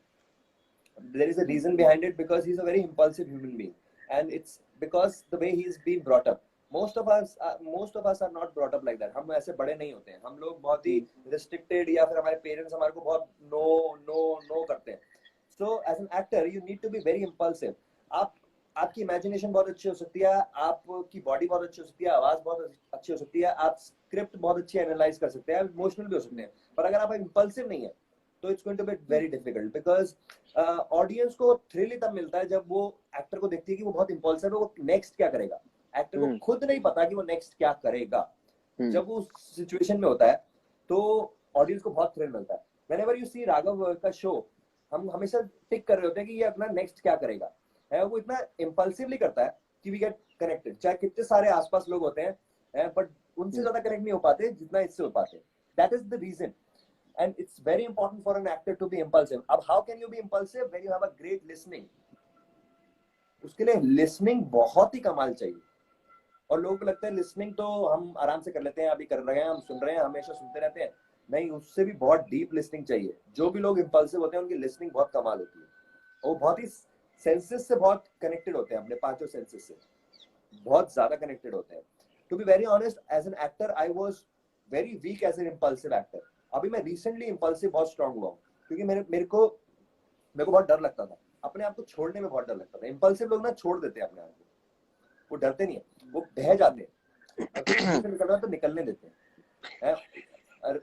There is a reason behind it because he's a very impulsive human being, and it's because the way he's been brought up. Most of us are not brought up like that. हम ऐसे बड़े नहीं होते हैं. हम लोग बहुत ही restricted या फिर हमारे parents हमारे को बहुत no करते हैं. So as an actor you need to be very impulsive. आपकी इमेजिनेशन बहुत अच्छी हो सकती है, आपकी बॉडी बहुत अच्छी हो सकती है, आवाज बहुत अच्छी हो सकती है, आप स्क्रिप्ट बहुत अच्छी एनालाइज कर सकते हैं, आप इमोशनल भी हो सकते हैं, पर अगर आप इंपल्सिव नहीं है तो it's going to be very difficult because audience को थ्रिल ही तब मिलता है जब वो एक्टर को देखती है कि वो बहुत इंपल्सिव है, वो नेक्स्ट क्या करेगा. एक्टर को खुद नहीं पता कि वो नेक्स्ट क्या करेगा. जब वो सिचुएशन में होता है तो ऑडियंस को बहुत थ्रिल मिलता है. व्हेनेवर यू सी राघव का शो, हम हमेशा टिक कर रहे होते हैं कि ये अपना नेक्स्ट क्या करेगा. है वो इतना इम्पल्सिवली करता है कि वी गेट कनेक्टेड. चाहे कितने सारे आसपास लोग होते हैं बट उनसे ज्यादा कनेक्ट नहीं हो पाते जितना इससे हो पाते. That is the reason. And it's very important for an actor to be impulsive. अब how can you be impulsive when you have a great listening? उसके लिए listening बहुत ही कमाल चाहिए. और लोगों को लगता है listening तो हम आराम से कर लेते हैं, अभी कर रहे हैं, हम सुन रहे हैं, हमेशा सुनते रहते हैं. नहीं, उससे भी बहुत deep listening चाहिए. जो भी लोग impulsive होते हैं उनकी listening बहुत कमाल होती है. वो बहुत ही senses से बहुत connected होते हैं, अपने पांचों senses से बहुत ज्यादा connected होते हैं. To be very honest, as an actor, I was very weak as an impulsive actor. अभी मैं रिसेंटली इंपल्सिव बहुत स्ट्रांग हुआ हूँ क्योंकि मेरे को बहुत डर लगता था, अपने आप को छोड़ने में बहुत डर लगता था. इंपल्सिव लोग ना छोड़ देते हैं अपने आप को, वो डरते नहीं है, वो बह जाते हैं. अगर निकल रहा है तो निकलने देते हैं.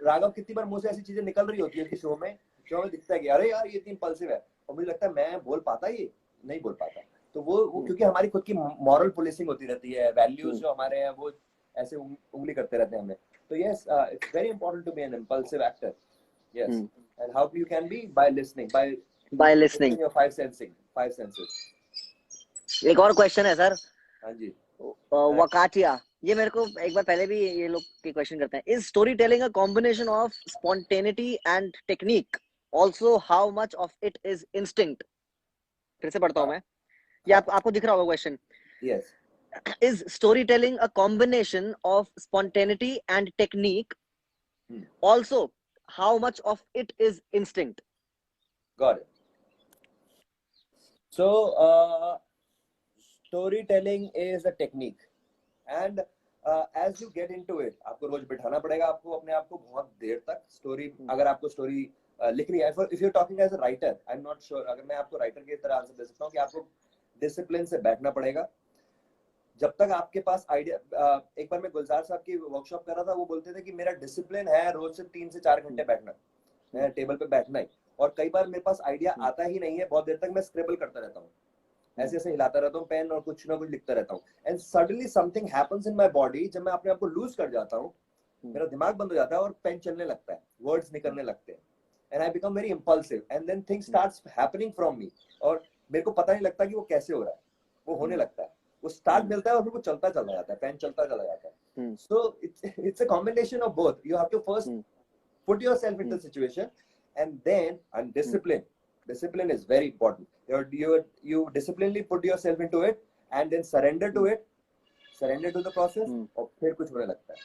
राघव कितनी बार मुंह से ऐसी चीजें निकल रही होती है कि शो में दिखता है कि अरे यार ये इतनी इंपल्सिव है, और मुझे लगता है मैं बोल पाता, ये नहीं बोल पाता. तो वो क्योंकि हमारी खुद की मॉरल पुलिसिंग होती रहती है, वैल्यूज जो हमारे हैं वो ऐसे उंगली करते रहते हैं हमें. So yes, it's very important to be an impulsive actor. Yes. And how you can be? By listening, by listening. Your five senses. एक और क्वेश्चन है सर. हाँ जी. वकाटिया, ये मेरे को एक बार पहले भी ये लोग के क्वेश्चन करते हैं. Is story telling a combination of spontaneity and technique, also how much of it is instinct? फिर से पढ़ता हूँ मैं, ये आपको दिख रहा होगा question. Yes. Is storytelling a combination of spontaneity and technique? Also, how much of it is instinct? Got it. So, storytelling is a technique, and as you get into it, आपको रोज बिठाना पड़ेगा आपको अपने आप को बहुत देर तक. स्टोरी, अगर आपको स्टोरी लिखनी है, if you're talking as a writer, I'm not sure, अगर मैं आपको राइटर की तरह आंसर दे सकता हूँ कि आपको डिसिप्लिन से बैठना पड़ेगा. जब तक आपके पास आइडिया, एक बार मैं गुलजार साहब की वर्कशॉप कर रहा था, वो बोलते थे कि मेरा डिसिप्लिन है रोज से 3 से 4 घंटे बैठना, मैं टेबल पे बैठना ही. और कई बार मेरे पास आइडिया आता ही नहीं है, बहुत देर तक मैं स्क्रिबल करता रहता हूँ, ऐसे ऐसे हिलाता रहता हूँ पेन और कुछ ना कुछ लिखता रहता हूँ. And suddenly something happens in my body. जब मैं अपने आप को लूज कर जाता हूँ, मेरा दिमाग बंद हो जाता है और पेन चलने लगता है, वर्ड्स निकलने लगते हैं, and I become very impulsive, and then things starts happening from me, और मेरे को पता नहीं लगता कि वो कैसे हो रहा है, वो होने लगता है. वो स्टार्ट मिलता है और फिर वो चलता चला जाता है, पेन चलता चला जाता है. So it's a combination of both. You have to first put yourself in the situation, and then and discipline is very important. You disciplinely put yourself into it and then surrender to the process, और फिर कुछ होने लगता है,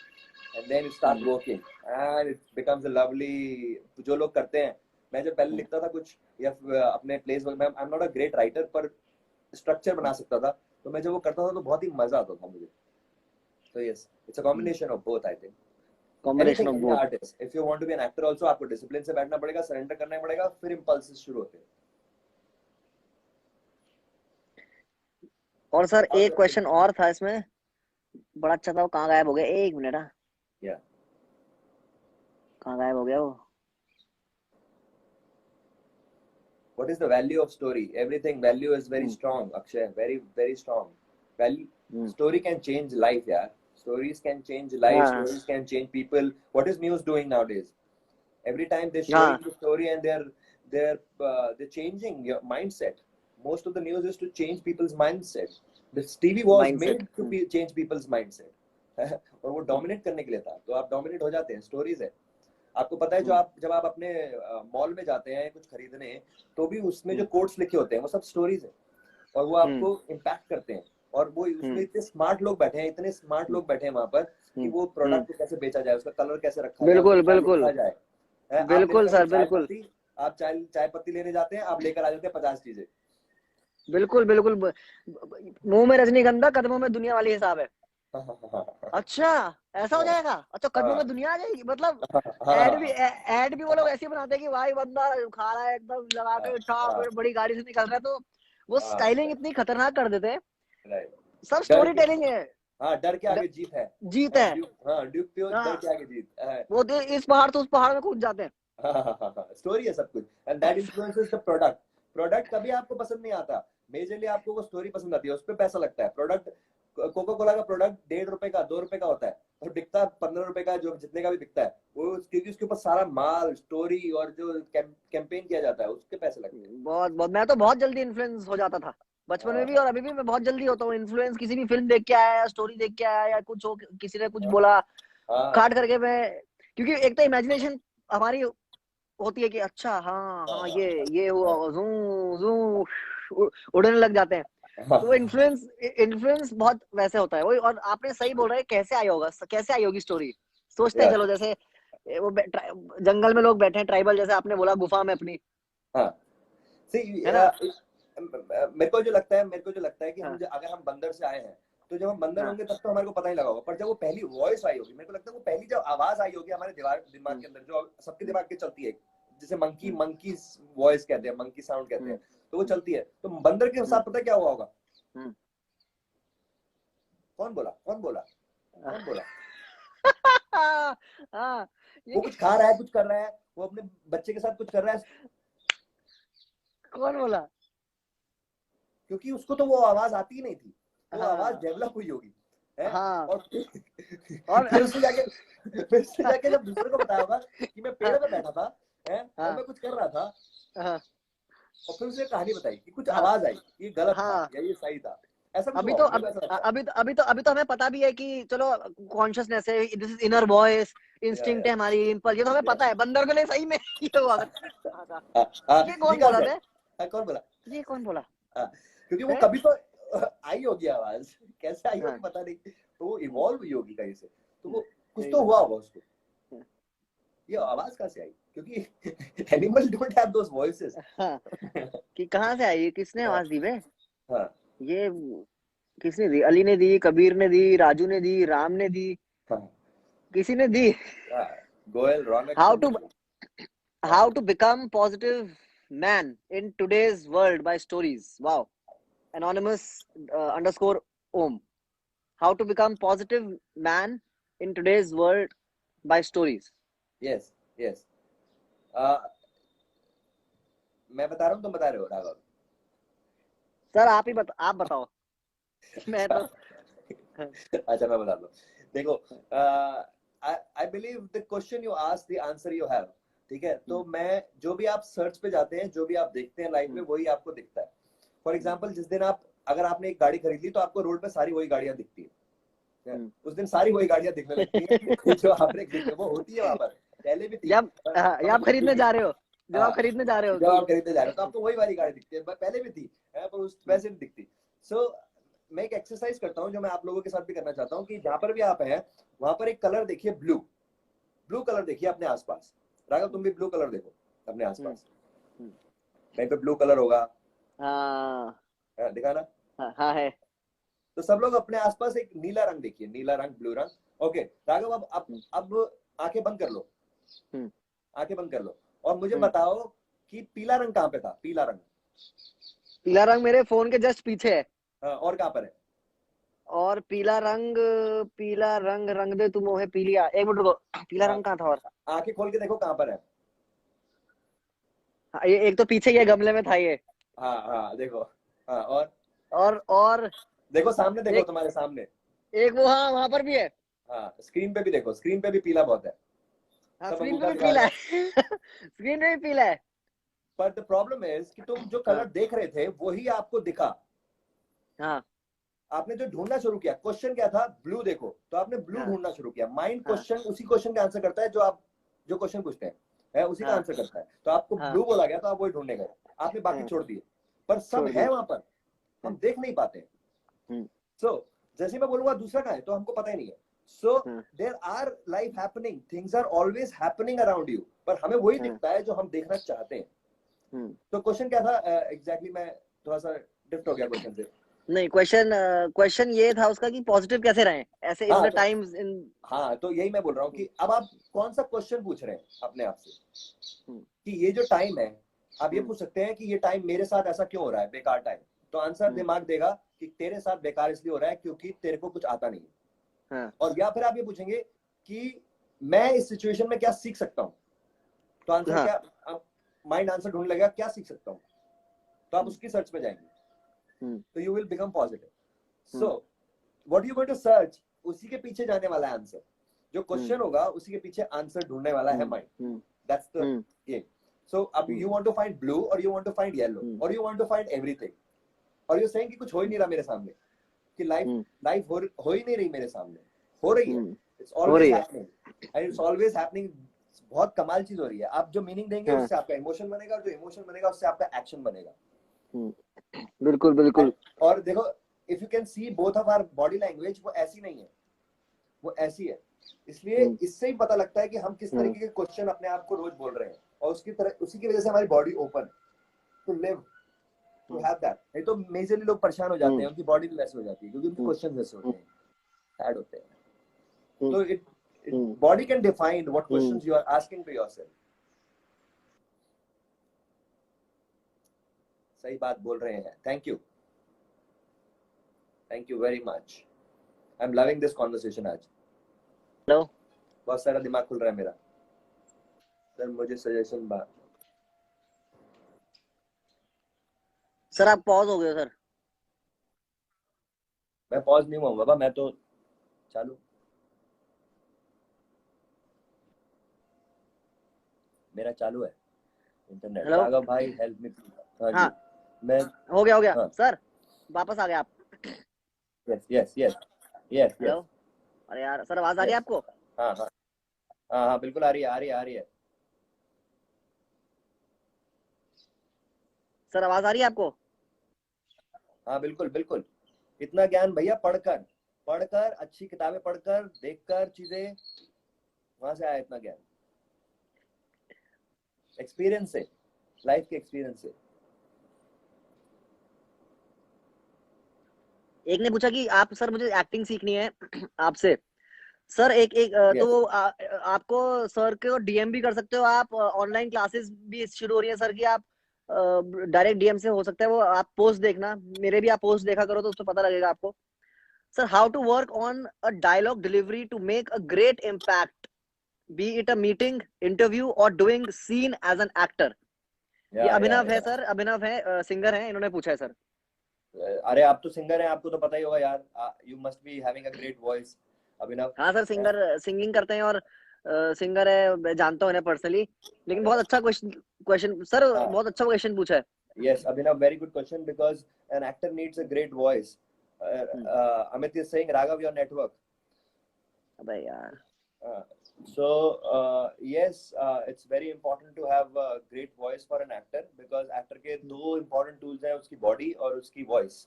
and then it starts working and it becomes a lovely. जो लोग करते हैं, मैं जब पहले लिखता था कुछ या अपने प्लेस में, I'm not a great writer, पर स्ट्रक्चर बना सकता था, तो मैं जब वो करता था तो बहुत ही मजा आता था मुझे. So yes, it's a combination of both, I think. Combination of both. Artist, if you want to be an actor also, आपको डिसिप्लिन से बैठना पड़ेगा, सरेंडर करना पड़ेगा, फिर इम्पल्सेस शुरू होते हैं. और सर एक क्वेश्चन और था इसमें, बड़ा अच्छा था, वो कहाँ गायब हो गया? एक मिनट. या कहाँ गायब हो गया वो? What is the value of story? Everything value is very strong, Akshay. Very, very strong. Value. Story can change life, yeah. Stories can change life. Stories can change people. What is news doing nowadays? Every time they show the story and they're changing your mindset. Most of the news is to change people's mindset. This TV was Mindset. made to change people's mindset. और वो dominate करने के लिए था, तो आप dominate हो जाते हैं. Stories है. आपको पता है जो आप जब आप अपने मॉल में जाते हैं कुछ खरीदने, तो भी उसमें जो कोट्स लिखे होते हैं वो सब स्टोरीज है, और वो आपको इम्पैक्ट करते हैं. और वो उसमें इतने स्मार्ट लोग बैठे हैं, इतने स्मार्ट लोग बैठे हैं वहां पर कि वो प्रोडक्ट को कैसे बेचा जाए, उसका कलर कैसे रखा जाए, बिल्कुल बिल्कुल जाए. बिल्कुल सर, बिल्कुल. आप चाय पत्ती लेने जाते हैं, आप लेकर आ जाते हैं 50 चीजें. बिल्कुल बिल्कुल. मुंह में रजनीगंधा, कदमों में दुनिया वाली हिसाब है. अच्छा, ऐसा हो जाएगा. अच्छा, कदमों में दुनिया आ जाएगी. मतलब एड भी वो लोग ऐसे बनाते हैं कि भाई बंदा खा रहा है एकदम लगा के, बड़ी गाड़ी से निकल रहा है, तो वो स्टाइलिंग इतनी खतरनाक कर देते हैं. सब स्टोरी टेलिंग है. हाँ, डर के आगे जीत है. जीत है. हाँ, ड्यूक पे डर के आगे जीत है. वो इस पहाड़ तो उस पहाड़ में कूद जाते हैं. स्टोरी है सब कुछ. And that influences the product. Product कभी आपको पसंद नहीं आता, मेजरली आपको वो स्टोरी पसंद आती है, उस पर पैसा लगता है. प्रोडक्ट, कोका कोला का प्रोडक्ट 1.5 रुपए का, 2 रुपए का होता है, और बिकता 15 रुपए का, जो जितने का भी बिकता है वो, क्योंकि उसके ऊपर सारा माल, स्टोरी और जो कैंपेन किया जाता है उसके पैसे लगते हैं. बहुत. मैं तो बहुत जल्दी इन्फ्लुएंस हो जाता था बचपन में भी, और अभी भी मैं बहुत जल्दी होता हूँ इन्फ्लुएंस. किसी भी फिल्म देख के आया, स्टोरी देख के आया, या कुछ हो, किसी ने कुछ बोला, काट करके मैं, क्योंकि एक तो इमेजिनेशन हमारी होती है कि अच्छा हाँ ये हुआ, जू जू उड़ने लग जाते हैं. तो इन्फ्लुएंस बहुत वैसे होता है वही. और आपने सही बोल रहे हैं, कैसे आई होगी स्टोरी. सोचते हैं चलो, जैसे वो जंगल में लोग बैठे हैं, ट्राइबल, जैसे आपने बोला, गुफा में अपनी. मेरे को जो लगता है कि अगर हम बंदर से आए हैं, तो जब हम बंदर होंगे तब तो हमारे को पता ही लगा होगा, पर जब वो पहली वॉइस आई होगी, मेरे को लगता है वो पहली जब आवाज आई होगी हमारे दिमाग के अंदर, जो सबके दिमाग के चलती है, जिसे मंकी वॉइस कहते हैं, मंकी साउंड कहते हैं, तो वो चलती है. तो बंदर के साथ पता क्या हुआ होगा? कौन बोला? वो कुछ खा रहा है, कुछ कर रहा है, वो अपने बच्चे के साथ कुछ कर रहा है. कौन बोला? क्योंकि उसको तो वो आवाज आती ही नहीं थी, वो आवाज डेवलप हुई होगी. हाँ. और फिर उसने जाके जब दूसरे को बताया होगा कि मैं पेड़ पे बैठा था, और मैं कुछ कर रहा था, और फिर उसने कहानी बताई कि कुछ आवाज आई, ये गलत था या ये सही था. ऐसा अभी तो हमें पता भी है कि चलो कॉन्शियसनेस है, this is inner voice, instinct है हमारी, इंपल्स, ये तो हमें पता है. बंदर के लिए सही में ये हुआ. ये कौन बोला था? कौन बोला? क्योंकि वो कभी तो आई होगी आवाज, कैसे आई होगी पता नहीं, तो वो इवॉल्व हुई होगी कहीं से, तो वो कुछ तो हुआ होगा उसको. ये आवाज कहाँ से आई? क्योंकि animal don't have those voices. कि कहाँ से आई, किसने आवाज दी बे? ये किसने दी? अली ने दी, कबीर ने दी, राजू ने दी, राम ने दी, किसी ने दी. Goyal, wrong. How to become positive man in today's world by stories. Wow. Anonymous _ Om. How to become positive man in today's world by stories. Yes. मैं बता रहा हूँ, तुम बता रहे हो राघव? सर आप बताओ. मैं तो अच्छा, मैं बता दूँ. देखो, I believe the question you ask, the answer you have. ठीक है, तो मैं, जो भी आप सर्च पे जाते हैं, जो भी आप देखते हैं लाइफ में, वही आपको दिखता है. फॉर एग्जाम्पल, जिस दिन अगर आपने एक गाड़ी खरीद ली, तो आपको रोड पे सारी वही गाड़ियां दिखती है. उस दिन सारी वही गाड़ियां दिखने लगती है जो आपने खरीदी, वो होती है वहां पर, पहले भी थी. आप खरीदने जा रहे हो, जब आप खरीदने जा रहे हो तो आपको वही वाली गाड़ी दिखती है, पहले भी थी, पर उस वैसे नहीं दिखती. सो मैं एक एक्सरसाइज करता हूँ जो मैं आप लोगों के साथ भी करना चाहता हूँ, कि जहां पर भी आप हैं वहां पर एक कलर देखिए, ब्लू कलर देखिए अपने आसपास. राघव, तुम भी ब्लू कलर देखो अपने आसपास. कहीं पे ब्लू कलर होगा, दिखा ना? हाँ है. तो सब लोग अपने आसपास एक नीला रंग देखिए, नीला रंग, ब्लू रंग. ओके राघव, अब आंखें बंद कर लो. आंखें बंद कर लो और मुझे बताओ कि पीला रंग कहाँ पे था? पीला रंग मेरे फोन के जस्ट पीछे है. और कहाँ पर है? और पीला रंग रंग दे तू मोहे पीलिया. एक मिनट रुको, पीला रंग कहाँ था? और आंखें खोल के देखो कहाँ पर है. ये एक तो पीछे ये गमले में था ये. हाँ देखो. और देखो सामने, देखो तुम्हारे सामने एक वो, हाँ वहां पर भी है. हाँ, स्क्रीन पे भी देखो, स्क्रीन पे भी पीला बहुत है. हाँ, स्क्रीन पे भी पीला है. स्क्रीन पे भी पीला है. but the problem is कि तुम जो कलर देख रहे थे वही आपको दिखा, हाँ आपने जो ढूंढना शुरू किया, क्वेश्चन क्या था, ब्लू देखो, तो आपने ब्लू हाँ ढूंढना शुरू किया। माइंड हाँ क्वेश्चन उसी क्वेश्चन का आंसर करता है जो आप जो क्वेश्चन पूछते हैं, है उसी का हाँ आंसर करता है। तो आपको हाँ ब्लू बोला गया तो आप वही ढूंढने गए, आपने बाकी हाँ, छोड़ दिए, पर सब छोड़ है दिए। वहां पर, हम देख नहीं पाते। हम्म, सो जैसे मैं बोलूंगा दूसरा का है तो हमको पता ही नहीं है। सो हाँ there are life happening, things are always happening around you, पर हमें वही हाँ दिखता है जो हम देखना चाहते हैं। हम्म। तो क्वेश्चन क्या था एग्जैक्टली, मैं थोड़ा सा डिफ्ट हो गया क्वेश्चन से। नहीं, क्वेश्चन क्वेश्चन ये था उसका कि पॉजिटिव कैसे रहें ऐसे इन हाँ द तो टाइम्स इन। हाँ तो यही मैं बोल रहा हूँ कि अब आप कौन सा क्वेश्चन पूछ रहे हैं अपने आप से, कि ये जो टाइम है, आप ये पूछ सकते हैं कि ये टाइम मेरे साथ ऐसा क्यों हो रहा है, बेकार टाइम। तो आंसर दिमाग देगा कि तेरे साथ बेकार इसलिए हो रहा है क्योंकि तेरे को कुछ आता नहीं है। हाँ और या फिर आप ये पूछेंगे कि मैं इस सिचुएशन में क्या सीख सकता हूँ, तो आंसर हाँ क्या, माइंड आंसर ढूंढ लेगा क्या सीख सकता हूँ, तो आप उसकी सर्च में जाएंगे, तो you will become positive. So what you going to search, उसी के पीछे जाने वाला है आंसर। जो क्वेश्चन होगा उसी के पीछे आंसर ढूंढने वाला है mind. That's the game. So अब you want to find blue और you want to find yellow और you want to find everything, और यू सेइंग कि कुछ हो ही नहीं रहा मेरे सामने, कि लाइफ लाइफ हो ही नहीं रही मेरे सामने, हो रही है, इट्स हो ऑलवेज रही है। Happening and it's always happening. बहुत कमाल चीज हो रही है। आप जो मीनिंग देंगे हाँ उससे आपका इमोशन बनेगा, और जो इमोशन बनेगा उससे आपका एक्शन बनेगा। बिल्कुल बिल्कुल। और देखो, if you can see both of our body language, वो ऐसी नहीं है, वो ऐसी है। इसलिए इससे ही पता लगता है कि हम किस तरीके के क्वेश्चन अपने आप को रोज बोल रहे हैं, और उसकी तरह उसी की वजह से हमारी body open to live, to have that. नहीं तो मेजरली लोग परेशान हो जाते हैं, उनकी बॉडी भी वैसे हो जाती है क्योंकि उनके क्वेश्चन वैसे होते हैं, सैड होते हैं। तो it body can define what questions you are asking to yourself. सही बात बोल रहे हैं। Thank you very much. I am loving this conversation आज। हेलो बहुत सारा दिमाग खुल रहा है मेरा। सर मुझे सजेशन बा। सर, आप पॉज हो गए हो सर। मैं पॉज नहीं हुआ बाबा, मैं तो चालू, मेरा चालू है इंटरनेट। हेलो। राघव भाई हेल्प मी प्लीज। हाँ जी, हाँ, मैं, हो गया हाँ, सर, वापस आ गया आप। Yes yes yes yes hello. Yes अरे यार सर, आवाज आ रही है यस, आपको? हाँ हाँ हाँ हाँ बिल्कुल आ रही है, आ रही है, आ रही है। सर, आवाज आ रही है आपको? हाँ बिल्कुल बिल्कुल। इतना ज्ञान भैया पढ़कर, पढ़कर अच्छी किताबें पढ़कर देखकर चीजें, वहां से आया इतना ज्ञान, एक्सपीरियंस से, लाइफ के एक्सपीरियंस से। एक ने पूछा कि आप सर, मुझे एक्टिंग सीखनी है आपसे। सर एक एक तो यस, आपको सर को डीएम भी कर सकते हो आप। ऑनलाइन क्लासेस भी शुरू हो रही है सर की। आप डायरेक्ट डीएम से हो सकता है वो। आप पोस्ट देखना, मेरे भी आप पोस्ट देखा करो तो उससे पता लगेगा आपको। Sir, how to work on a dialogue delivery to make a great impact, be it a meeting, interview और doing scene as an actor. ये अभिनव है या सर, अभिनव है, सिंगर है, इन्होंने पूछा है सर। अरे आप तो सिंगर हैं, आपको तो पता ही होगा यार, you must be having a great voice Abhinav. हाँ सर, सिंगर, सिंगिंग करते हैं और सिंगर है, मैं जानता हूँ इन्हें पर्सनली। लेकिन बहुत अच्छा क्वेश्चन क्वेश्चन सर, बहुत अच्छा क्वेश्चन पूछा है। Yes, Abhinav, very good question because an actor needs a great voice. Amit is saying, Raghav, your network. अबे यार। Uh, yes, it's very important to have a great voice for an actor because actor के दो important tools हैं, उसकी body और उसकी voice,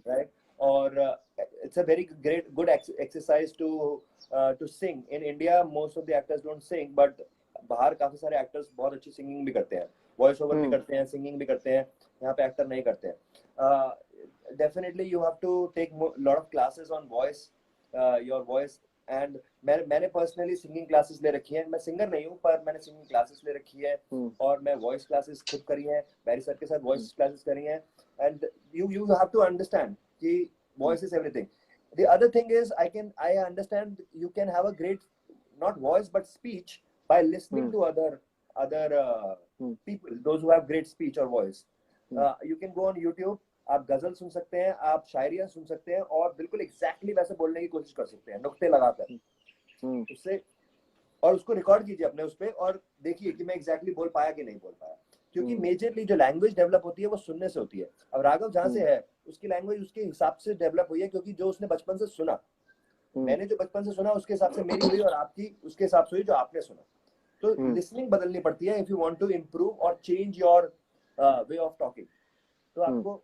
right? और it's a very good exercise to sing. In India, most of the actors don't sing, but बाहर काफी सारे actors बहुत अच्छी singing भी करते हैं, voice over भी करते हैं, singing भी करते हैं। यहाँ पे actor नहीं करते हैं। Definitely you have to take lot of classes on voice, your voice। And मैंने पर्सनली सिंगिंग क्लासेस ले रखी है। मैं सिंगर नहीं हूँ पर मैंने सिंगिंग क्लासेस ले रखी है, और मैं वॉइस क्लासेस खुद करी है, बैरी सर के साथ वॉइस क्लासेस करी है। And you have to understand कि voice is everything. The other thing is I understand you can have a great not voice but speech by listening to other people, those who have great speech or voice। You can go on YouTube, आप गजल सुन सकते हैं, आप शायरियां सुन सकते हैं, और बिल्कुल exactly वैसे बोलने की कोशिश कर सकते हैं, नुक्ते लगाकर उससे, और उसको रिकॉर्ड कीजिए अपने उस पे और देखिए कि मैं एग्जैक्टली बोल पाया कि नहीं बोल पाया। क्योंकि मेजरली जो लैंग्वेज डेवलप होती है वो सुनने से होती है। अब राघव जहाँ से है उसकी लैंग्वेज उसके हिसाब से डेवलप हुई है, क्योंकि जो उसने बचपन से सुना, मैंने जो बचपन से सुना उसके हिसाब से मेरी हुई, और आपकी उसके हिसाब से हुई जो आपने सुना। तो लिसनिंग बदलनी पड़ती है if you want to improve और change your way of talking. तो आपको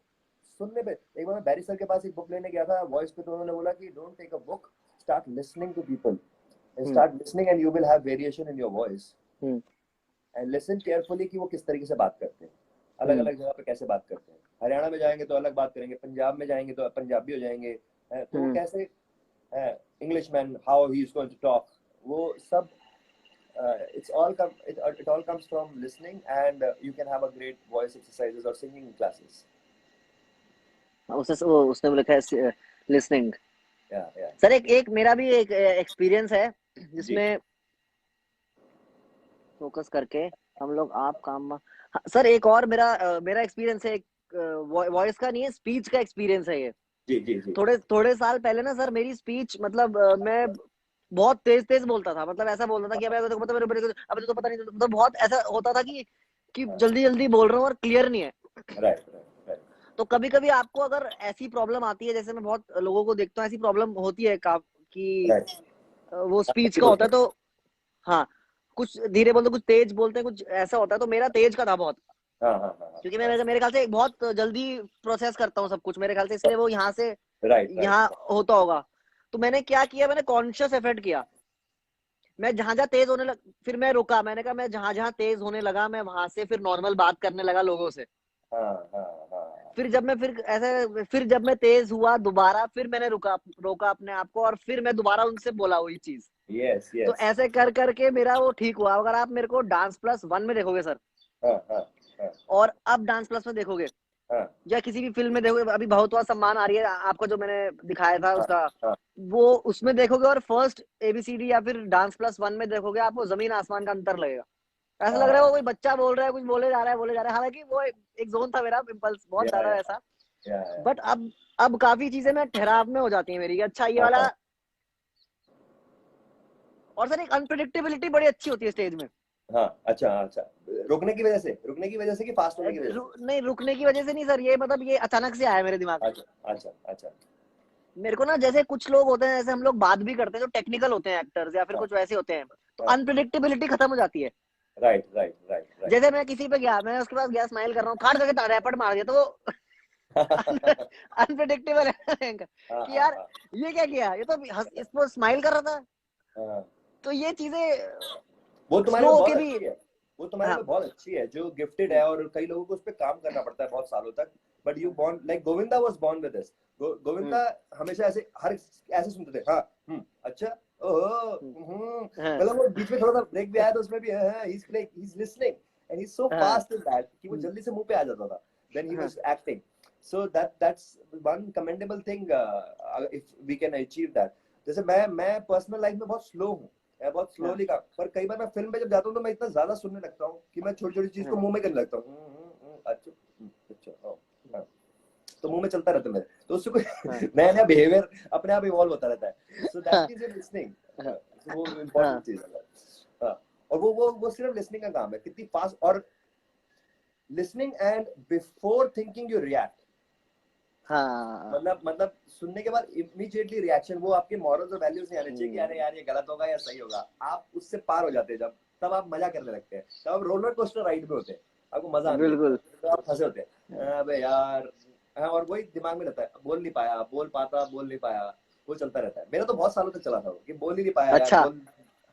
सुनने पे, एक बार मैं बैरी सर के पास एक बुक लेने गया था वॉइस पे, तो उन्होंने बोला कि don't take a book, start listening to people and start listening and you will have variation in your voice and listen carefully कि वो किस तरीके से बात करते हैं, अलग अलग जगह पे कैसे बात करते हैं। हरियाणा में जाएंगे तो अलग बात करेंगे, पंजाब में जाएंगे तो पंजाबी हो जाएंगे, तो वो कैसे Englishman how he is going to talk, वो सब it all comes from listening, and you can have a great voice exercises or singing classes. उसने लिखा है लिसनिंग। सर एक मेरा भी एक एक्सपीरियंस है जिसमें फोकस करके हम लोग आप काम सर एक और मेरा एक्सपीरियंस है, वॉइस का नहीं है, स्पीच का एक्सपीरियंस है ये। जी। थोड़े साल पहले ना सर मेरी स्पीच मतलब मैं बहुत तेज बोलता था, मतलब ऐसा बोलता था कि अबे तो पता नहीं, मतलब बहुत ऐसा होता था कि जल्दी बोल रहा हूँ और क्लियर नहीं है। राइट। तो कभी कभी आपको अगर ऐसी प्रॉब्लम आती है, जैसे मैं बहुत लोगों को देखता हूँ ऐसी प्रॉब्लम होती है कि वो स्पीच का होता है, तो हाँ कुछ धीरे बोलते कुछ तेज बोलते हैं, कुछ ऐसा होता है। तो मेरा तेज का था बहुत, क्योंकि मैं मेरे ख्याल से बहुत जल्दी प्रोसेस करता हूँ सब कुछ, मेरे ख्याल से इसलिए वो यहाँ से यहाँ होता होगा। तो मैंने क्या किया, मैंने कॉन्शियस एफर्ट किया, मैं जहां तेज होने लगा फिर मैं रुका, मैंने कहा मैं जहां तेज होने लगा मैं वहां से फिर नॉर्मल बात करने लगा लोगों से। फिर जब मैं तेज हुआ दोबारा, फिर मैंने रोका अपने आप को, और फिर मैं दोबारा उनसे बोला वही चीज। yes. तो ऐसे करके मेरा वो ठीक हुआ। अगर आप मेरे को डांस प्लस 1 में देखोगे सर, और अब डांस प्लस में देखोगे, या किसी भी फिल्म में देखोगे, अभी बहुत सम्मान आ रही है आपका जो मैंने दिखाया था उसका, वो उसमें देखोगे और फर्स्ट ABCD या फिर डांस प्लस 1 में देखोगे, आपको जमीन आसमान का अंतर लगेगा। ऐसा लग रहा है वो कोई बच्चा बोल रहा है, कुछ बोले जा रहा है। हालांकि वो एक जोन था मेरा, इम्पल्स बहुत ज्यादा ऐसा। बट अब काफी चीजें मैं ठहराव में हो जाती है मेरी, अच्छा ये वाला। और सर एक अनप्रेडिक्टेबिलिटी बड़ी अच्छी होती है स्टेज में। अच्छा। रुकने की वजह से कि फास्ट होने की वजह से? नहीं, रुकने की वजह से नहीं सर, ये मतलब ये अचानक से आया मेरे दिमाग में। अच्छा। मेरे को ना, जैसे कुछ लोग होते हैं, जैसे हम लोग बात भी करते हैं जो टेक्निकल होते हैं एक्टर्स या फिर कुछ वैसे होते हैं, तो अनप्रेडिक्टेबिलिटी खत्म हो जाती है। राइट। जैसे मैं किसी पे गया, मैं उसके पास गया, स्माइल कर रहा हूँ, खाट करके रैपट मार दिया, तो वो अनप्रेडिक्टेबल है कि यार ये क्या किया, ये तो इसको स्माइल कर रहा था। तो ये चीजें वो तुम्हारे स्लो में होके बहुत भी अच्छी है, वो तुम्हारे में बहुत अच्छी है, जो गिफ्टेड है, और कई लोगों को उस पे काम करना पड़ता है बहुत सालों तक। But you born like Govinda was born with this. Govinda हमेशा ऐसे ऐसे सुनते थे, अच्छा ओह मतलब वो बीच में थोड़ा सा ब्रेक भी आया तो उसमें भी he is listening and he is so fast in that कि वो जल्दी से मुंह पे आ जाता था when he was acting. So that's one commendable thing if we can achieve that. जैसे मैं पर्सनल लाइफ में बहुत स्लो हूँ, बहुत स्लोली का, पर कई बार मैं फिल्म पे जब जाता हूँ तो मैं इतना ज्यादा सुनने लगता हूँ कि मैं छोटी छोटी चीज को मुंह में करने लगता हूँ। अच्छा तो मुंह में चलता रहता है मेरे, तो उससे कोई नया नया बिहेवियर अपने आप इवॉल्व होता रहता है। सो दैट इज लिसनिंग, वो इम्पोर्टेंट चीज है। और वो सिर्फ लिसनिंग का काम है, कितनी फास्ट। और listening and before thinking you react, मतलब सुनने के बाद इमीडिएटली रिएक्शन, वो आपके मॉरल्स और वैल्यूज नहीं आने चाहिए कि अरे यार ये गलत होगा या सही होगा। आप उससे पार हो जाते हैं जब, तब आप मजा करने लगते हैं, तब आप रोलर कोस्टर राइड में होते हैं, आपको मजा आता है, तो आप फंसे होते हैं अबे यार। और वही दिमाग में रहता है, बोल नहीं पाया, वो चलता रहता है। मेरा तो बहुत सालों तक चला था कि बोल ही नहीं पाया यार,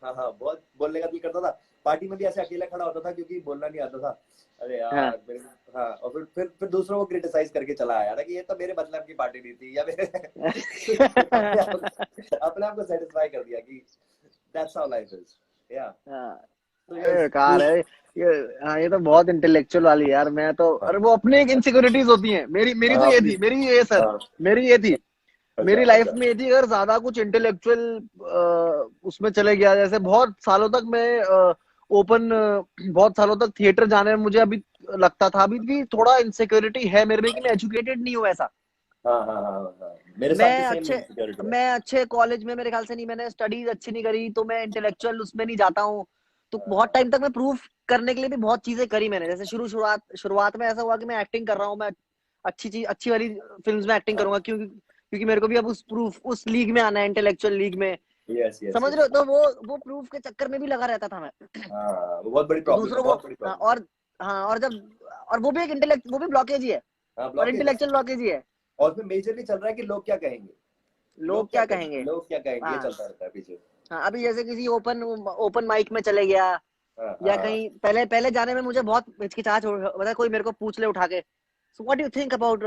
बहुत बोलने का दिल करता था, पार्टी में भी ऐसे अकेला खड़ा होता था क्योंकि बोलना नहीं आता था। अरे यार और फिर दूसरों को क्रिटिसाइज करके चला आया था कि ये तो मेरे मतलब की पार्टी नहीं थी, या मेरे अपने आप को सेटिस्फाई कर दिया कि that's how life is. Car है ये तो बहुत इंटेलेक्चुअल वाली यार। मैं तो अरे वो अपने एक इनसिक्योरिटीज होती हैं, मेरी तो ये थी, मेरी ये थी मेरी लाइफ में ये थी, अगर ज्यादा कुछ इंटेलेक्चुअल उसमें चले गया, जैसे बहुत सालों तक मैं बहुत सालों तक थिएटर जाने में मुझे अभी लगता था, अभी भी थोड़ा इनसिक्योरिटी है मेरे में कि मैं एजुकेटेड नहीं हूँ ऐसा। मेरे साथ भी सेम मैं अच्छे कॉलेज में मेरे ख्याल से नहीं, मैंने स्टडीज अच्छी नहीं करी, तो मैं इंटेलेक्चुअल उसमें नहीं जाता हूँ। तो बहुत टाइम तक मैं प्रूफ करने के लिए भी बहुत चीजें करी मैंने। जैसे शुरुआत में ऐसा हुआ कि मैं एक्टिंग कर रहा हूँ, मैं अच्छी वाली फिल्म्स में एक्टिंग करूंगा, क्योंकि क्योंकि मेरे को भी अब उस लीग में आना है, इंटेलेक्चुअल लीग में। यस यस समझ यस। रहे हो? तो वो प्रूफ के चक्कर में भी लगा रहता था मैं। हाँ, वो बहुत बड़ी तो प्रॉब्लम है, दूसरों को, बहुत बड़ी हाँ, प्रॉब्लम है। और हाँ, और जब, और वो भी एक इंटेलेक्ट, वो भी ब्लॉकेज ही है, हाँ, और ब्लॉकेज है। इंटेलेक्चुअल ब्लॉकेज ही है। और उसमें मेजरली चल रहा है कि लोग क्या कहेंगे, लोग क्या कहेंगे। लोग क्या कहेंगे, ये हाँ चलता रहता है पीछे। हाँ, अभी जैसे किसी ओपन ओपन माइक में चले गया, हाँ या हाँ कहीं पहले पहले जाने में मुझे बहुत हिचकिचाहट मतलब कोई मेरे को पूछ ले उठा के, so what do you think about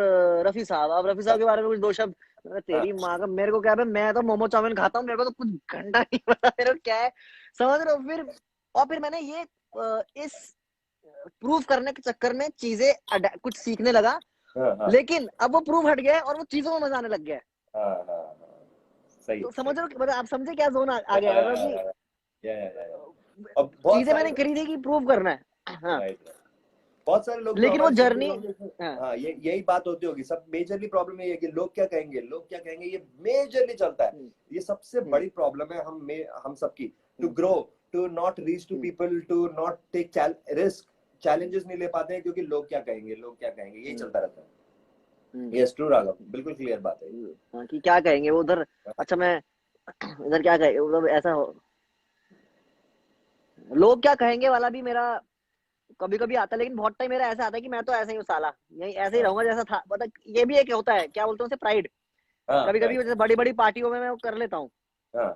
Rafi साहब, अब रफी साहब के बारे में कुछ दो शब्द। अरे हाँ तेरी माँ का, मेरे को क्या है, मैं तो मोमो चाउमीन खाता हूँ, मेरे को तो कुछ घंटा नहीं पता मेरे को क्या है। समझ रहे हो? फिर और फिर मैंने ये इस प्रूफ करने के चक्कर में चीजें कुछ सीखने लगा, हाँ हाँ लेकिन अब वो प्रूफ हट गया है और वो चीजों में मजा आने लग गया है। हाँ हाँ हाँ, सही है तो सही समझ रहे हो मतलब आप समझे क्या जोन आ है। गया है, मतलब कि या। और बहुत चीजें सारे मैंने करी थी कि प्रूव करना है। हाँ, राइट, बहुत सारे लोग जो लेकिन वो हमारे जर्नी, सीखते होंगे, हाँ, हाँ ये यही बात होती होगी। सब मेजरली प्रॉब्लम ये है कि लोग क्या कहेंगे, लोग क्या कहेंगे, ये मेजरली चलता है। हम्म, ये सबसे हम्म, बड़ी प्रॉब्लम है हम सबकी। To hmm, grow, to not reach to hmm, people, to not take risk, challenges नहीं ले पाते हैं क्योंकि लोग क्या कहेंगे, लोग क्या कहेंगे, यही हम्म, चलता रहता है। हम्म, यस ट्रू राघव, बिल्कुल क्लियर बात है। हाँ, कि क्या कहेंगे वो उधर। अच्छा, मैं इधर क्या कहेंगे, मतलब ऐसा हो, लोग क्या कहेंगे वाला भी मेरा कभी कभी आता है, लेकिन बहुत टाइम मेरा ऐसा आता है कि मैं तो ऐसे ही हूँ साला, यही ऐसे ही हाँ रहूंगा जैसा था, मतलब ये भी एक होता है, क्या बोलते हैं उसे, प्राइड। हाँ कभी कभी राइट। जैसे बड़ी बड़ी पार्टियों में मैं वो कर लेता हूँ, हाँ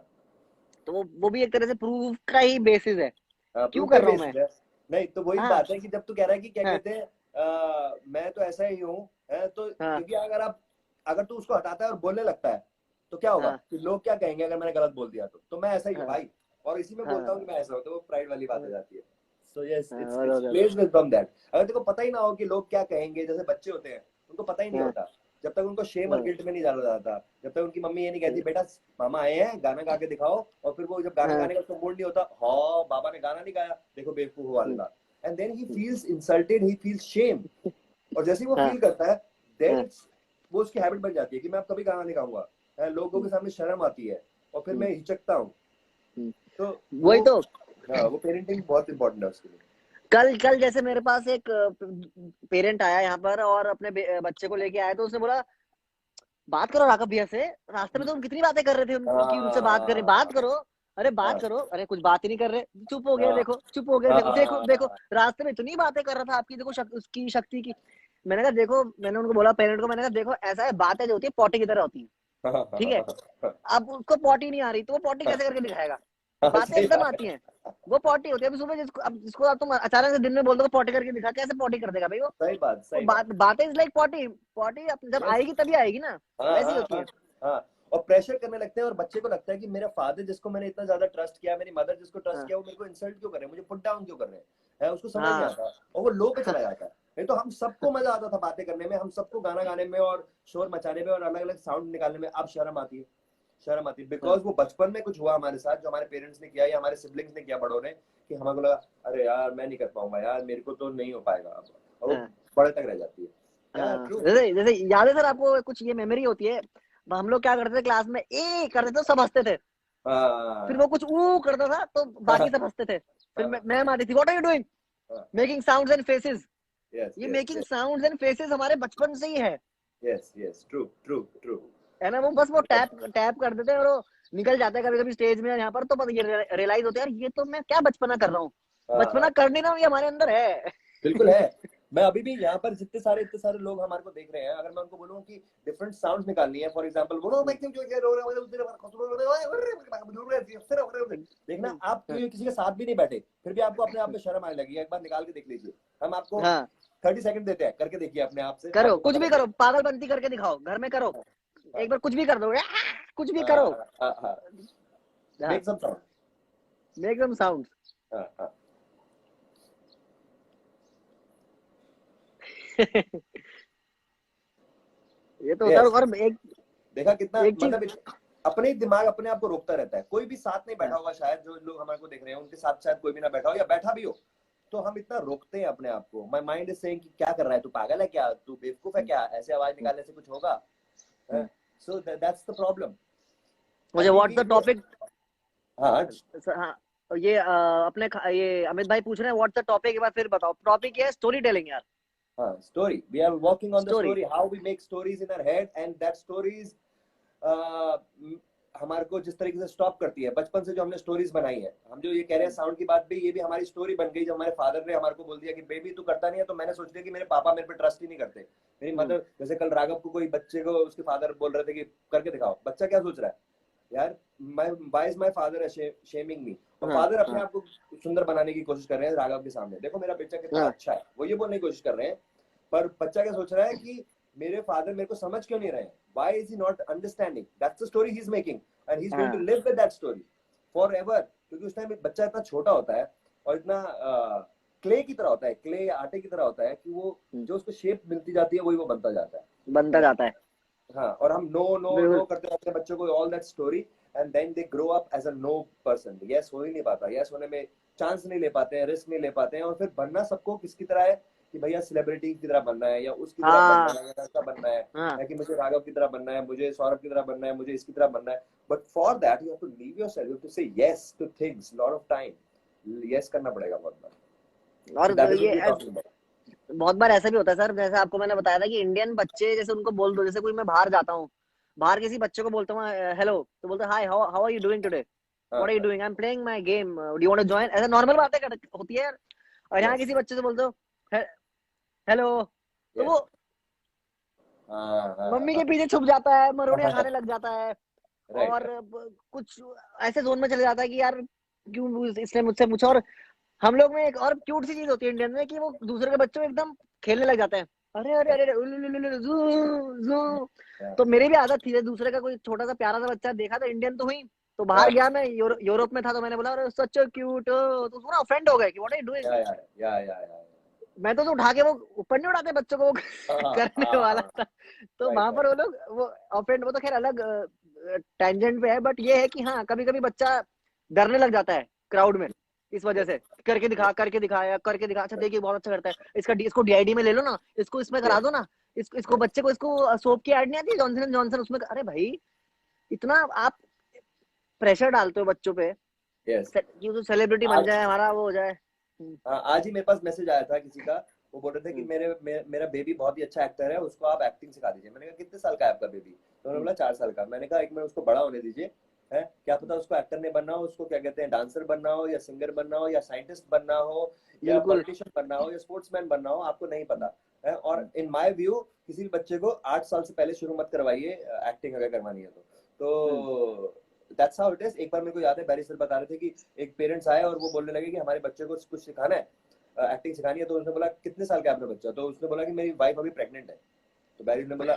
तो वो भी एक तरह से प्रूफ का ही बेसिस है, हाँ, क्यों प्रूफ का कर रहा हूँ मैं। बेसिस है। नहीं तो वही हाँ बात है कि जब तू कह रहा है कि क्या हाँ कहते हैं, मैं तो ऐसा ही हूँ, है तो हाँ क्योंकि अगर तू उसको हटाता है और बोलने लगता है तो क्या होगा हाँ कि लोग क्या कहेंगे अगर मैंने गलत बोल दिया तो मैं ऐसा ही हूँ हाँ भाई, और इसी में बोलता हूँ हाँ कि मैं ऐसा हूँ, तो वो प्राइड वाली बात हो जाती है। सो यस, हाँ, its place with from that. अगर तेरे को पता ही ना हो कि लोग क्या कहेंगे, जैसे बच्चे होते हैं उनको पता ही नहीं हाँ, होता, जब तक उनको शेम और हाँ, गिल्ट में नहीं डाला जाता, जब तक उनकी मम्मी ये नहीं कहती हाँ, बेटा मामा आए हैं गाना गा के दिखाओ, और फिर वो जब गाना हाँ, गाने का उसको मूड नहीं होता, हाँ बाबा ने गाना नहीं गाया, देखो बेवकूफ वाली हम्म, बात, and then he feels insulted, he feels shame. और जैसे ही वो हाँ, फील करता है, देन हाँ, इट्स वो उसकी हैबिट बन जाती है कि मैं अब कभी गाना नहीं गाऊंगा, लोगों के सामने शर्म आती है और फिर हम्म, मैं हिचकता हूँ। हम्म, तो वही वो, तो। हाँ वो पेरेंटिंग बहुत इंपॉर्टेंट है उसके लिए। कल कल जैसे मेरे पास एक पेरेंट आया यहाँ पर और अपने बच्चे को लेके आया, तो उसने बोला बात करो राघव भैया से, रास्ते में तो हम कितनी बातें कर रहे थे कि उनसे बात करें, बात हाँ करो। अरे बात हाँ करो, अरे कुछ बात ही नहीं कर रहे, चुप हो गए, हाँ देखो चुप हो गए, हाँ देखो देखो देखो, हाँ रास्ते में इतनी बातें कर रहा था आपकी, देखो उसकी शक्ति की। मैंने कहा देखो, मैंने उनको बोला पेरेंट को, मैंने कहा देखो ऐसा है, बातें जो होती है पॉटी की तरह होती है, ठीक है। अब उसको पॉटी नहीं आ रही तो वो पॉटी कैसे करके दिखाएगा। हाँ, बातें सही एकदम बात आती है, हैं, वो पॉटी होती है। अभी सुबह जिसको अब तुम अचानक से दिन में बोल दो पॉटी करके दिखा, कैसे पॉटी कर देगा भाई वो। सही बात, वो सही बात। बातें इज लाइक पॉटी, पॉटी जब यस, आएगी तभी आएगी ना, हाँ वैसी हाँ होती हाँ है। हाँ। और प्रेशर करने लगते हैं और बच्चे को लगता है कि मेरा फादर जिसको मैंने इतना ज्यादा ट्रस्ट किया, मेरी मदर जिसको ट्रस्ट हाँ किया, वो मेरे को इंसल्ट क्यों कर रहे हैं, मुझे पुट डाउन क्यों कर रहे हैं, उसको समझ नहीं हाँ आता और वो लो पे चला जाता है। नहीं तो हम सबको मजा आता था बातें करने में, हम सबको गाना गाने में और शोर मचाने में और अलग अलग साउंड निकालने में। अब शर्म आती है, शर्म आती है, हाँ बिकॉज वो बचपन में कुछ हुआ हमारे साथ जो हमारे पेरेंट्स ने किया या हमारे सिबलिंग्स ने किया, बड़ों ने, कि हमारे लगा अरे यार मैं नहीं कर पाऊंगा यार, मेरे को तो नहीं हो पाएगा अब, और वो हाँ बड़े तक रह जाती है। हाँ। ट्रू। जैसे जैसे याद है सर आपको कुछ ये मेमोरी होती है, हम लोग क्या करते थे क्लास में, ए करते थे, सब हंसते थे। फिर वो हाँ कुछ ऊ करता था तो बाकी सब हंसते थे। फिर हाँ मैम आती थी, व्हाट आर यू डूइंग, हाँ, making sounds and faces. Yes ये yes making yes sounds and faces हमारे बचपन से ही yes yes, true true true. है ना। वो बस वो टैप टैप कर देते हैं और वो निकल जाता है कभी कभी स्टेज में यहाँ पर, तो पता ये रियलाइज होता है यार, ये तो मैं क्या बचपना कर रहा हूँ, हाँ हाँ, बचपना कर नहीं रहा हूँ, ये हमारे अंदर है। बिल्कुल है। मैं अभी भी यहाँ पर इतने सारे लोग हमारे को देख रहे हैं, अगर मैं उनको बोलूँ कि डिफरेंट साउंड्स निकालनी है, फॉर एग्जांपल बोलो मैं क्यों जो ये रो रहा हूँ, देखना आप किसी के साथ भी नहीं बैठे फिर भी आपको अपने आप में शर्म आने लगी, एक बार निकाल के देख लीजिए। हम आपको हाँ 30 सेकंड देते हैं, करके देखिए अपने आप से, करो, आपको कुछ पता भी लगेगा। करो, पागलपंती करके दिखाओ, घर में करो, हाँ एक बार कुछ भी कर दो, कुछ भी करो। हाँ हाँ हाँ, हाँ, make some sound. Make some sound. हाँ हाँ, ये तो होता है। यस। और एक देखा कितना एक चीज, मतलब अपने ही दिमाग अपने आप को रोकता रहता है। कोई भी साथ नहीं बैठा हाँ, होगा शायद, जो लोग हमारे को देख रहे हैं उनके साथ शायद कोई भी ना बैठा हो या बैठा भी हो, तो हम इतना रोकते हैं अपने आप को। माय माइंड इज सेइंग कि क्या कर रहा है, तू पागल है क्या, तू बेवकूफ है क्या, ऐसे आवाज निकालने से कुछ होगा। So that's the problem. मुझे अभी व्हाट्स भी द टॉपिक। हाँ हाँ, ये ये अमित भाई पूछ रहे हैं व्हाट्स द टॉपिक, एक बार फिर बताओ। टॉपिक है स्टोरी टेलिंग यार। हाँ, story, we are working on the story. Story, how we make stories in our head, and that stories हमारे को जिस तरीके से स्टॉप करती है, बचपन से जो हमने स्टोरीज बनाई है, हम जो ये कह रहे हैं साउंड की बात भी, ये भी हमारी स्टोरी बन गई। जब हमारे फादर ने हमारे को बोल दिया कि बेबी तू करता नहीं है, तो मैंने सोच लिया कि मेरे पापा मेरे पे ट्रस्ट ही नहीं करते। मेरी मदर, जैसे कल राघव को कोई बच्चे को उसके फादर बोल रहे थे कि करके दिखाओ, बच्चा क्या सोच रहा है यार, why is my father shaming me, और हाँ फादर अपने हाँ आप को सुंदर बनाने की कोशिश कर रहे हैं राघव के सामने, देखो मेरा बच्चा कितना हाँ अच्छा है, वो ये बोलने की कोशिश कर रहे हैं। पर बच्चा क्या सोच रहा है कि मेरे फादर मेरे को समझ क्यों नहीं रहे हैं, why is he not understanding, that's the story he's making and he's going to हाँ live with that story forever। क्योंकि उस टाइम बच्चा इतना छोटा होता है और इतना क्ले की तरह होता है, क्ले या आटे की तरह होता है कि वो जो उसको शेप मिलती जाती है वही वो बनता जाता बनता है। जाता है। हाँ, और हम नो नो नो बिल्कुल। करते रहते हैं बच्चों को all that story, and then they grow up as a no person. Yes हो ही नहीं पाता, यस होने में चांस नहीं ले पाते हैं, रिस्क नहीं ले पाते हैं, और फिर बनना सबको किसकी तरह है कि भैया सेलिब्रिटी की तरह बनना है, या उसकी तरह बनना हाँ है, या ऐसा बनना है, हाँ या कि मुझे राघव की तरह बनना है, मुझे सौरभ की तरह बनना है, मुझे इसकी तरह बनना है। But for that you have to leave yourself, you have to say yes to things, lot of time yes करना पड़ेगा बहुत बार। और सो दैट इज व्हाट ये वी आर टॉकिंग अबाउट। बहुत बार ऐसा भी होता है सर, जैसे आपको मैंने बताया था कि इंडियन बच्चे जैसे उनको बोल दो, जैसे कोई मैं बाहर जाता हूँ, बाहर किसी बच्चे को बोलता हूँ हेलो, तो बोलते हैं hi, how how are you doing today, what are you हाँ, doing, I am playing my game, do you want to join, ऐसा नॉर्मल बातें होती है यार। और यहाँ यस किसी बच्चे से बोलते हो हेलो, तो यस, वो हाँ हाँ मम्मी के हाँ पीछे छुप जाता है, मरोड़ियां हाँ, खाने लग जाता है, राइट और राइट, कुछ ऐसे जोन में चले जाता है कि यार क्यों इसने मुझसे पूछा। और हम लोग में एक और क्यूट सी चीज होती है इंडियन में कि वो दूसरे के बच्चों में एकदम खेलने लग जाते हैं, अरे अरे अरे अरे, उल्लू, उल्लू, उल्लू, जू जू। तो मेरी भी आदत थी, दूसरे का कोई छोटा सा प्यारा सा बच्चा देखा, तो इंडियन तो हुई, तो बाहर गया मैं, यूरोप में था, तो मैंने बोला अरे सच क्यूट, तो पूरा ऑफेंड हो गए कि व्हाट आर यू डूइंग। या मैं तो उठा के वो ऊपर नहीं उठाते बच्चों को, वो हाँ करने हाँ वाला हाँ, था। तो राइट वहां पर राइट, वो लोग वो ऑफेंड, वो तो खैर अलग टेंजेंट पे है, बट ये है कि हाँ कभी कभी बच्चा डरने लग जाता है क्राउड में, इस वजह यस से करके दिखा या करके दिखा, अच्छा देखिए बहुत अच्छा करता है, इसको डीआईडी में ले लो ना, इसको इसमें करा यस दो ना, इसको यस बच्चे को, इसको सोप की ऐड नहीं आती जॉनसन एंड जॉनसन, उसमें अरे भाई इतना आप प्रेशर डालते हो बच्चों पे यस। कि वो सेलिब्रिटी बन आज जाए, हमारा वो हो जाए। हाँ, आज ही मेरे पास मैसेज आया था किसी का, वो बोल रहे थे कि हम्म, मेरा बेबी बहुत ही अच्छा एक्टर है, उसको आप एक्टिंग सिखा दीजिए। मैंने कहा कितने साल का है आपका बेबी, तो उन्होंने हम्म, बोला 4 साल का। मैंने कहा एक मिनट उसको बड़ा होने दीजिए, है क्या पता उसको एक्टर नहीं बनना हो, उसको क्या कहते हैं डांसर बनना हो, या सिंगर बनना हो, या साइंटिस्ट बनना हो, या बिल्कुल। पॉलिटिशियन बनना हो, या स्पोर्ट्समैन बनना हो, आपको नहीं पता है। और इन माय व्यू किसी भी बच्चे को 8 साल से पहले शुरू मत करवाइए एक्टिंग, अगर करवानी है हम्म, तो दैट्स हाउ इट इज। एक बार मेरे को याद है बैरी सर बता रहे थे कि एक पेरेंट्स आए और वो बोलने लगे कि हमारे बच्चे को कुछ सिखाना है, एक्टिंग सिखानी है। तो उसने बोला कितने साल का है आपका बच्चा, तो उसने बोला कि मेरी वाइफ अभी प्रेग्नेंट है। तो बैरी ने बोला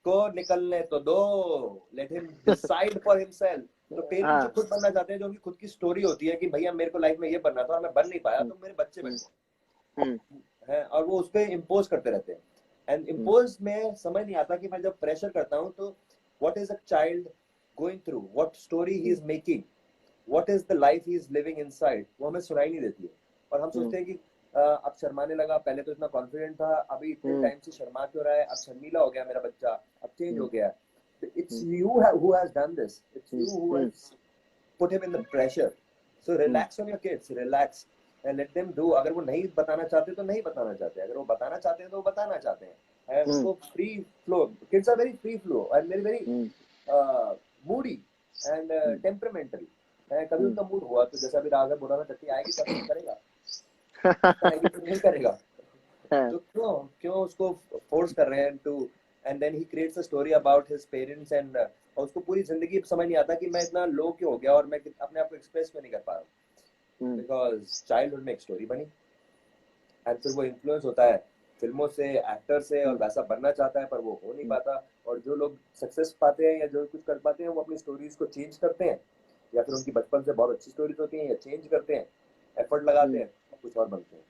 को निकलने तो दो, let him decide for himself. तो पेरेंट्स जो हाँ खुद बनना चाहते हैं, जो उनकी खुद की स्टोरी होती है कि भैया मेरे को लाइफ में ये बनना था और मैं बन नहीं पाया, हम्म, तो मेरे बच्चे बन हम्म, गए हम्म, हैं, और वो उस पर इम्पोज करते रहते हैं। एंड हम्म, इम्पोज में समझ नहीं आता कि मैं जब प्रेशर करता हूँ तो what is a child going through, what story he hmm, is making, what is the life he is living inside, वो हमें सुनाई नहीं देती है। और हम हम्म, सोचते हैं कि अब शर्माने लगा, पहले तो इतना कॉन्फिडेंट था, अभी इतने हम्म, टाइम से शर्मा क्यों रहा है, अब शर्मीला हो गया मेरा बच्चा, अब चेंज हो हम्म, गया। It's hmm, you who has done this, it's hmm, you who hmm, has put him in the pressure. So hmm, relax on your kids, relax and let them do। अगर वो नहीं बताना चाहते तो नहीं बताना चाहते, अगर वो बताना चाहते हैं तो वो बताना चाहते हैं, हम्म, उनको free flow. Kids are very free flow and very very hmm, moody and hmm, temperamental. कभी हम्म, उनका मूड हुआ तो जैसा अभी राघव बोला था, टट्टी आएगी तो एक्टिंग करेगा, आएगी तो नहीं करेगा। हाँ, तो क्यों क्यों उसको फोर्स कर रहे हैं to, and then he creates a story about his parents and, और उसको पूरी जिंदगी समझ नहीं आता कि मैं इतना लो क्यों हो गया और मैं अपने आप को एक्सप्रेस क्यों नहीं कर पा रहा हूँ, हम्म, बिकॉज चाइल्डहुड में एक स्टोरी बनी, एंड फिर वो इन्फ्लुएंस होता है फिल्मों से, एक्टर से, और हम्म, वैसा बनना चाहता है पर वो हो नहीं हम्म, पाता। और जो लोग सक्सेस पाते हैं या जो कुछ कर पाते हैं, वो अपनी स्टोरीज को चेंज करते हैं, या फिर उनकी बचपन से बहुत अच्छी स्टोरीज होती हैं, या चेंज करते हैं, एफर्ट लगाते हम्म, हैं और कुछ और बनते हैं।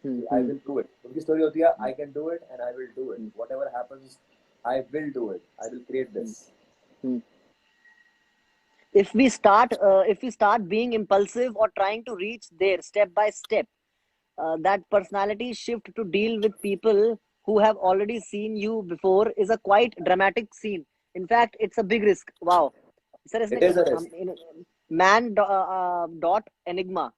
हम्म, आई विल डू इट, उनकी स्टोरी होती है I can do it and I will do it, hmm, what ever happens I will do it, I will create hmm, this. Hmm. If we start being impulsive or trying to reach there step by step, that personality shift to deal with people who have already seen you before is a quite dramatic scene. In fact, it's a big risk. Wow. Sir इसने it is a हम risk, man.enigma।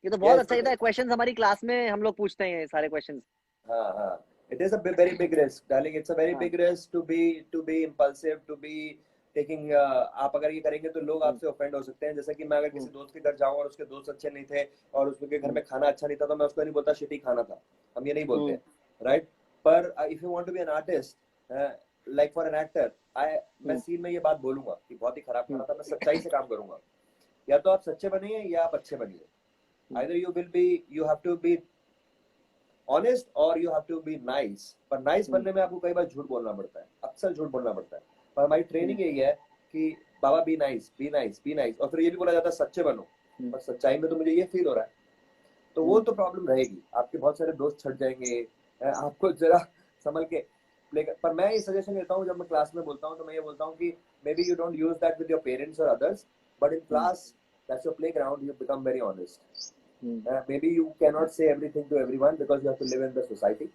ये तो बहुत Yes, अच्छा, ये तो questions हमारी class में हम लोग पूछते हैं, ये सारे क्वेश्चंस। हाँ, it is a very big risk, darling. It's a very हाँ। big risk to be impulsive, to be taking. आप अगर ये करेंगे तो लोग हम्म, आपसे ऑफेंड हो सकते हैं। जैसे कि मैं अगर हम्म, किसी दोस्त के घर जाऊं और उसके दोस्त अच्छे नहीं थे और उसके घर हम्म, में खाना अच्छा नहीं था, तो मैं उसको नहीं बोलता शिटी खाना था, हम ये नहीं बोलते हम्म, हैं, राइट? पर if you want to be an artist, like for an actor, मैं हम्म, सीन में ये बात बोलूंगा कि बहुत ही खराब हम्म, खाना था, मैं सच्चाई से काम करूंगा। या तो आप सच्चे बनिए या आप अच्छे बनिए। either you have to be honest और you have to be nice. पर नाइस हम्म, बनने में आपको कई बार झूठ बोलना पड़ता है, अक्सर झूठ बोलना पड़ता है। पर हमारी हम्म, ट्रेनिंग यही है कि बाबा be nice, be nice, be nice, और फिर ये भी बोला जाता है सच्चे बनो। हम्म, पर सच्चाई में तो मुझे ये फील हो रहा है, तो वो हम्म, तो प्रॉब्लम रहेगी। आपके बहुत सारे दोस्त छट जाएंगे, आपको जरा संभल के प्ले कर। पर मैं ये सजेशन देता हूँ, जब मैं क्लास में बोलता हूँ तो मैं ये बोलता हूँ कि maybe you don't use that with your parents और others, but in hmm, class that's your playground, you become very honest. Hmm, Maybe you cannot say everything to everyone because you have to live in the society,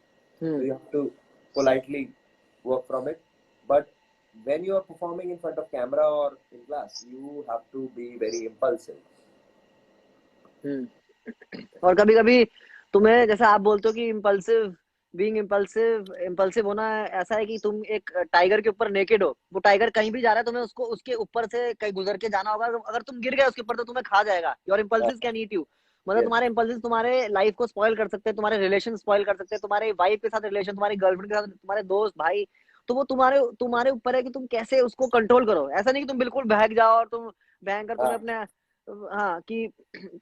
so hmm. you have to politely work from it. But when you are performing in front of camera or in class, you have to be very impulsive. और कभी कभी तुम्हें, जैसे आप बोलते हो कि impulsive, being impulsive, impulsive होना ऐसा है कि तुम एक टाइगर के ऊपर नेकेड हो, वो टाइगर कहीं भी जा रहा है, तुम्हें उसको उसके ऊपर से कहीं गुजर के जाना होगा। अगर तुम गिर गए उसके ऊपर तो तुम्हें खा जाएगा। Your Uh, impulsive can eat you. मतलब yes, तुम्हारे इम्पल्सिव तुम्हारे लाइफ को स्पॉइल कर सकते हैं, तुम्हारे रिलेशन स्पॉइल कर सकते हैं, तुम्हारे वाइफ के साथ रिलेशन, तुम्हारी गर्लफ्रेंड के साथ, तुम्हारे दोस्त भाई। तो वो तुम्हारे तुम्हारे ऊपर है कि तुम कैसे उसको कंट्रोल करो। ऐसा नहीं कि तुम बिल्कुल बहक जाओ और तुम भयंकर तुम्हें हाँ, अपने, हाँ कि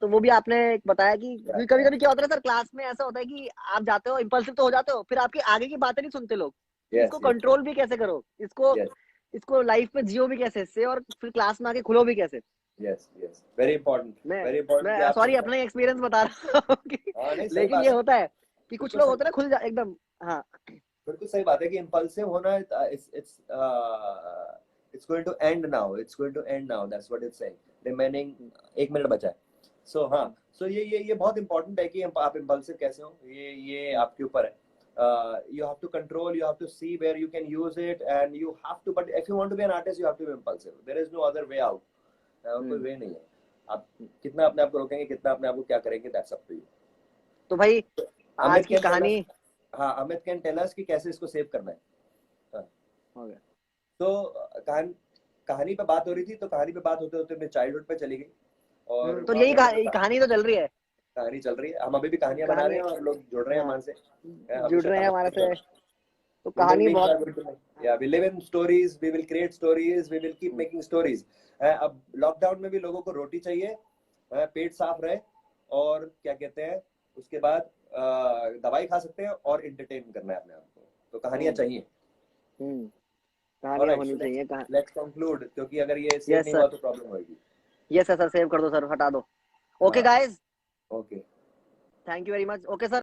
तो वो भी आपने बताया कि yeah, कभी yeah, कभी क्या होता है सर, क्लास में ऐसा होता है कि आप जाते हो, इम्पल्सिव तो हो जाते हो, फिर आपकी आगे की बातें नहीं सुनते लोग कि yes, इसको yes, कंट्रोल भी कैसे करो, इसको yes, इसको लाइफ में जियो भी कैसे इससे, और फिर क्लास में आके खुलो भी कैसे। yes, yes. Very important, मैं very important कि मैं आप सॉरी अपना एक्सपीरियंस बता रहा हूँ कि, हाँ नहीं सही लेकिन बात ये है, होता है कि कुछ बिल्कुल लोग सही होते हैं बात ना खुल जा एकदम। हाँ। बिल्कुल सही बात है कि इम्पल्सिव होना, it's going to end now, it's going to end now, that's what it's saying. Remaining 1 minute बचा है। सो हाँ, सो ये बहुत इंपॉर्टेंट है कि आप इम्पल्सिव कैसे हो, ये आपके ऊपर है। You have to control, you have to see where you can use it, and you have to, but if you want to be an artist you have to be impulsive, there is no other way out, और कोई वे नहीं है। आप कितना अपने आप को रोकेंगे, कितना अपने आप को क्या करेंगे, दैट्स अप टू यू। तो भाई आज अमित की कैन टेल कहानी अस, हाँ अमित कैन टेल अस कि कैसे इसको सेव करना है। हाँ, हो गया। तो कहानी कहानी पे बात हो रही थी, तो कहानी पे बात होते होते मैं चाइल्डहुड पे चली गई, और तो वहां यही पे हम लोग कहानी तो चल रही है। कहानी चल रही है, हम अभी भी कहानियां बना रहे कहानी, हैं और लोग जुड़ रहे हैं हाँ, हमारे से। जुड़ हमेशा रहे हैं हमारे कहानी से। तो human कहानी beings बहुत, are going to make, yeah, we live in stories, we will create stories, we will keep making stories. अब लॉकडाउन में भी लोगों को रोटी चाहिए, पेट साफ रहे, और क्या कहते हैं उसके बाद दवाई खा सकते हैं और एंटरटेन करना है अपने आप को, तो कहानियां चाहिए। कहानियां ऑलराइट, होनी सो चाहिए। लेट्स कंक्लूड, क्योंकि अगर ये सेव यस नहीं सर, हुआ तो प्रॉब्लम होगी। यस सर, सेव कर दो सर, हटा दो। ओके हाँ, guys, okay. Thank you very much. Okay sir.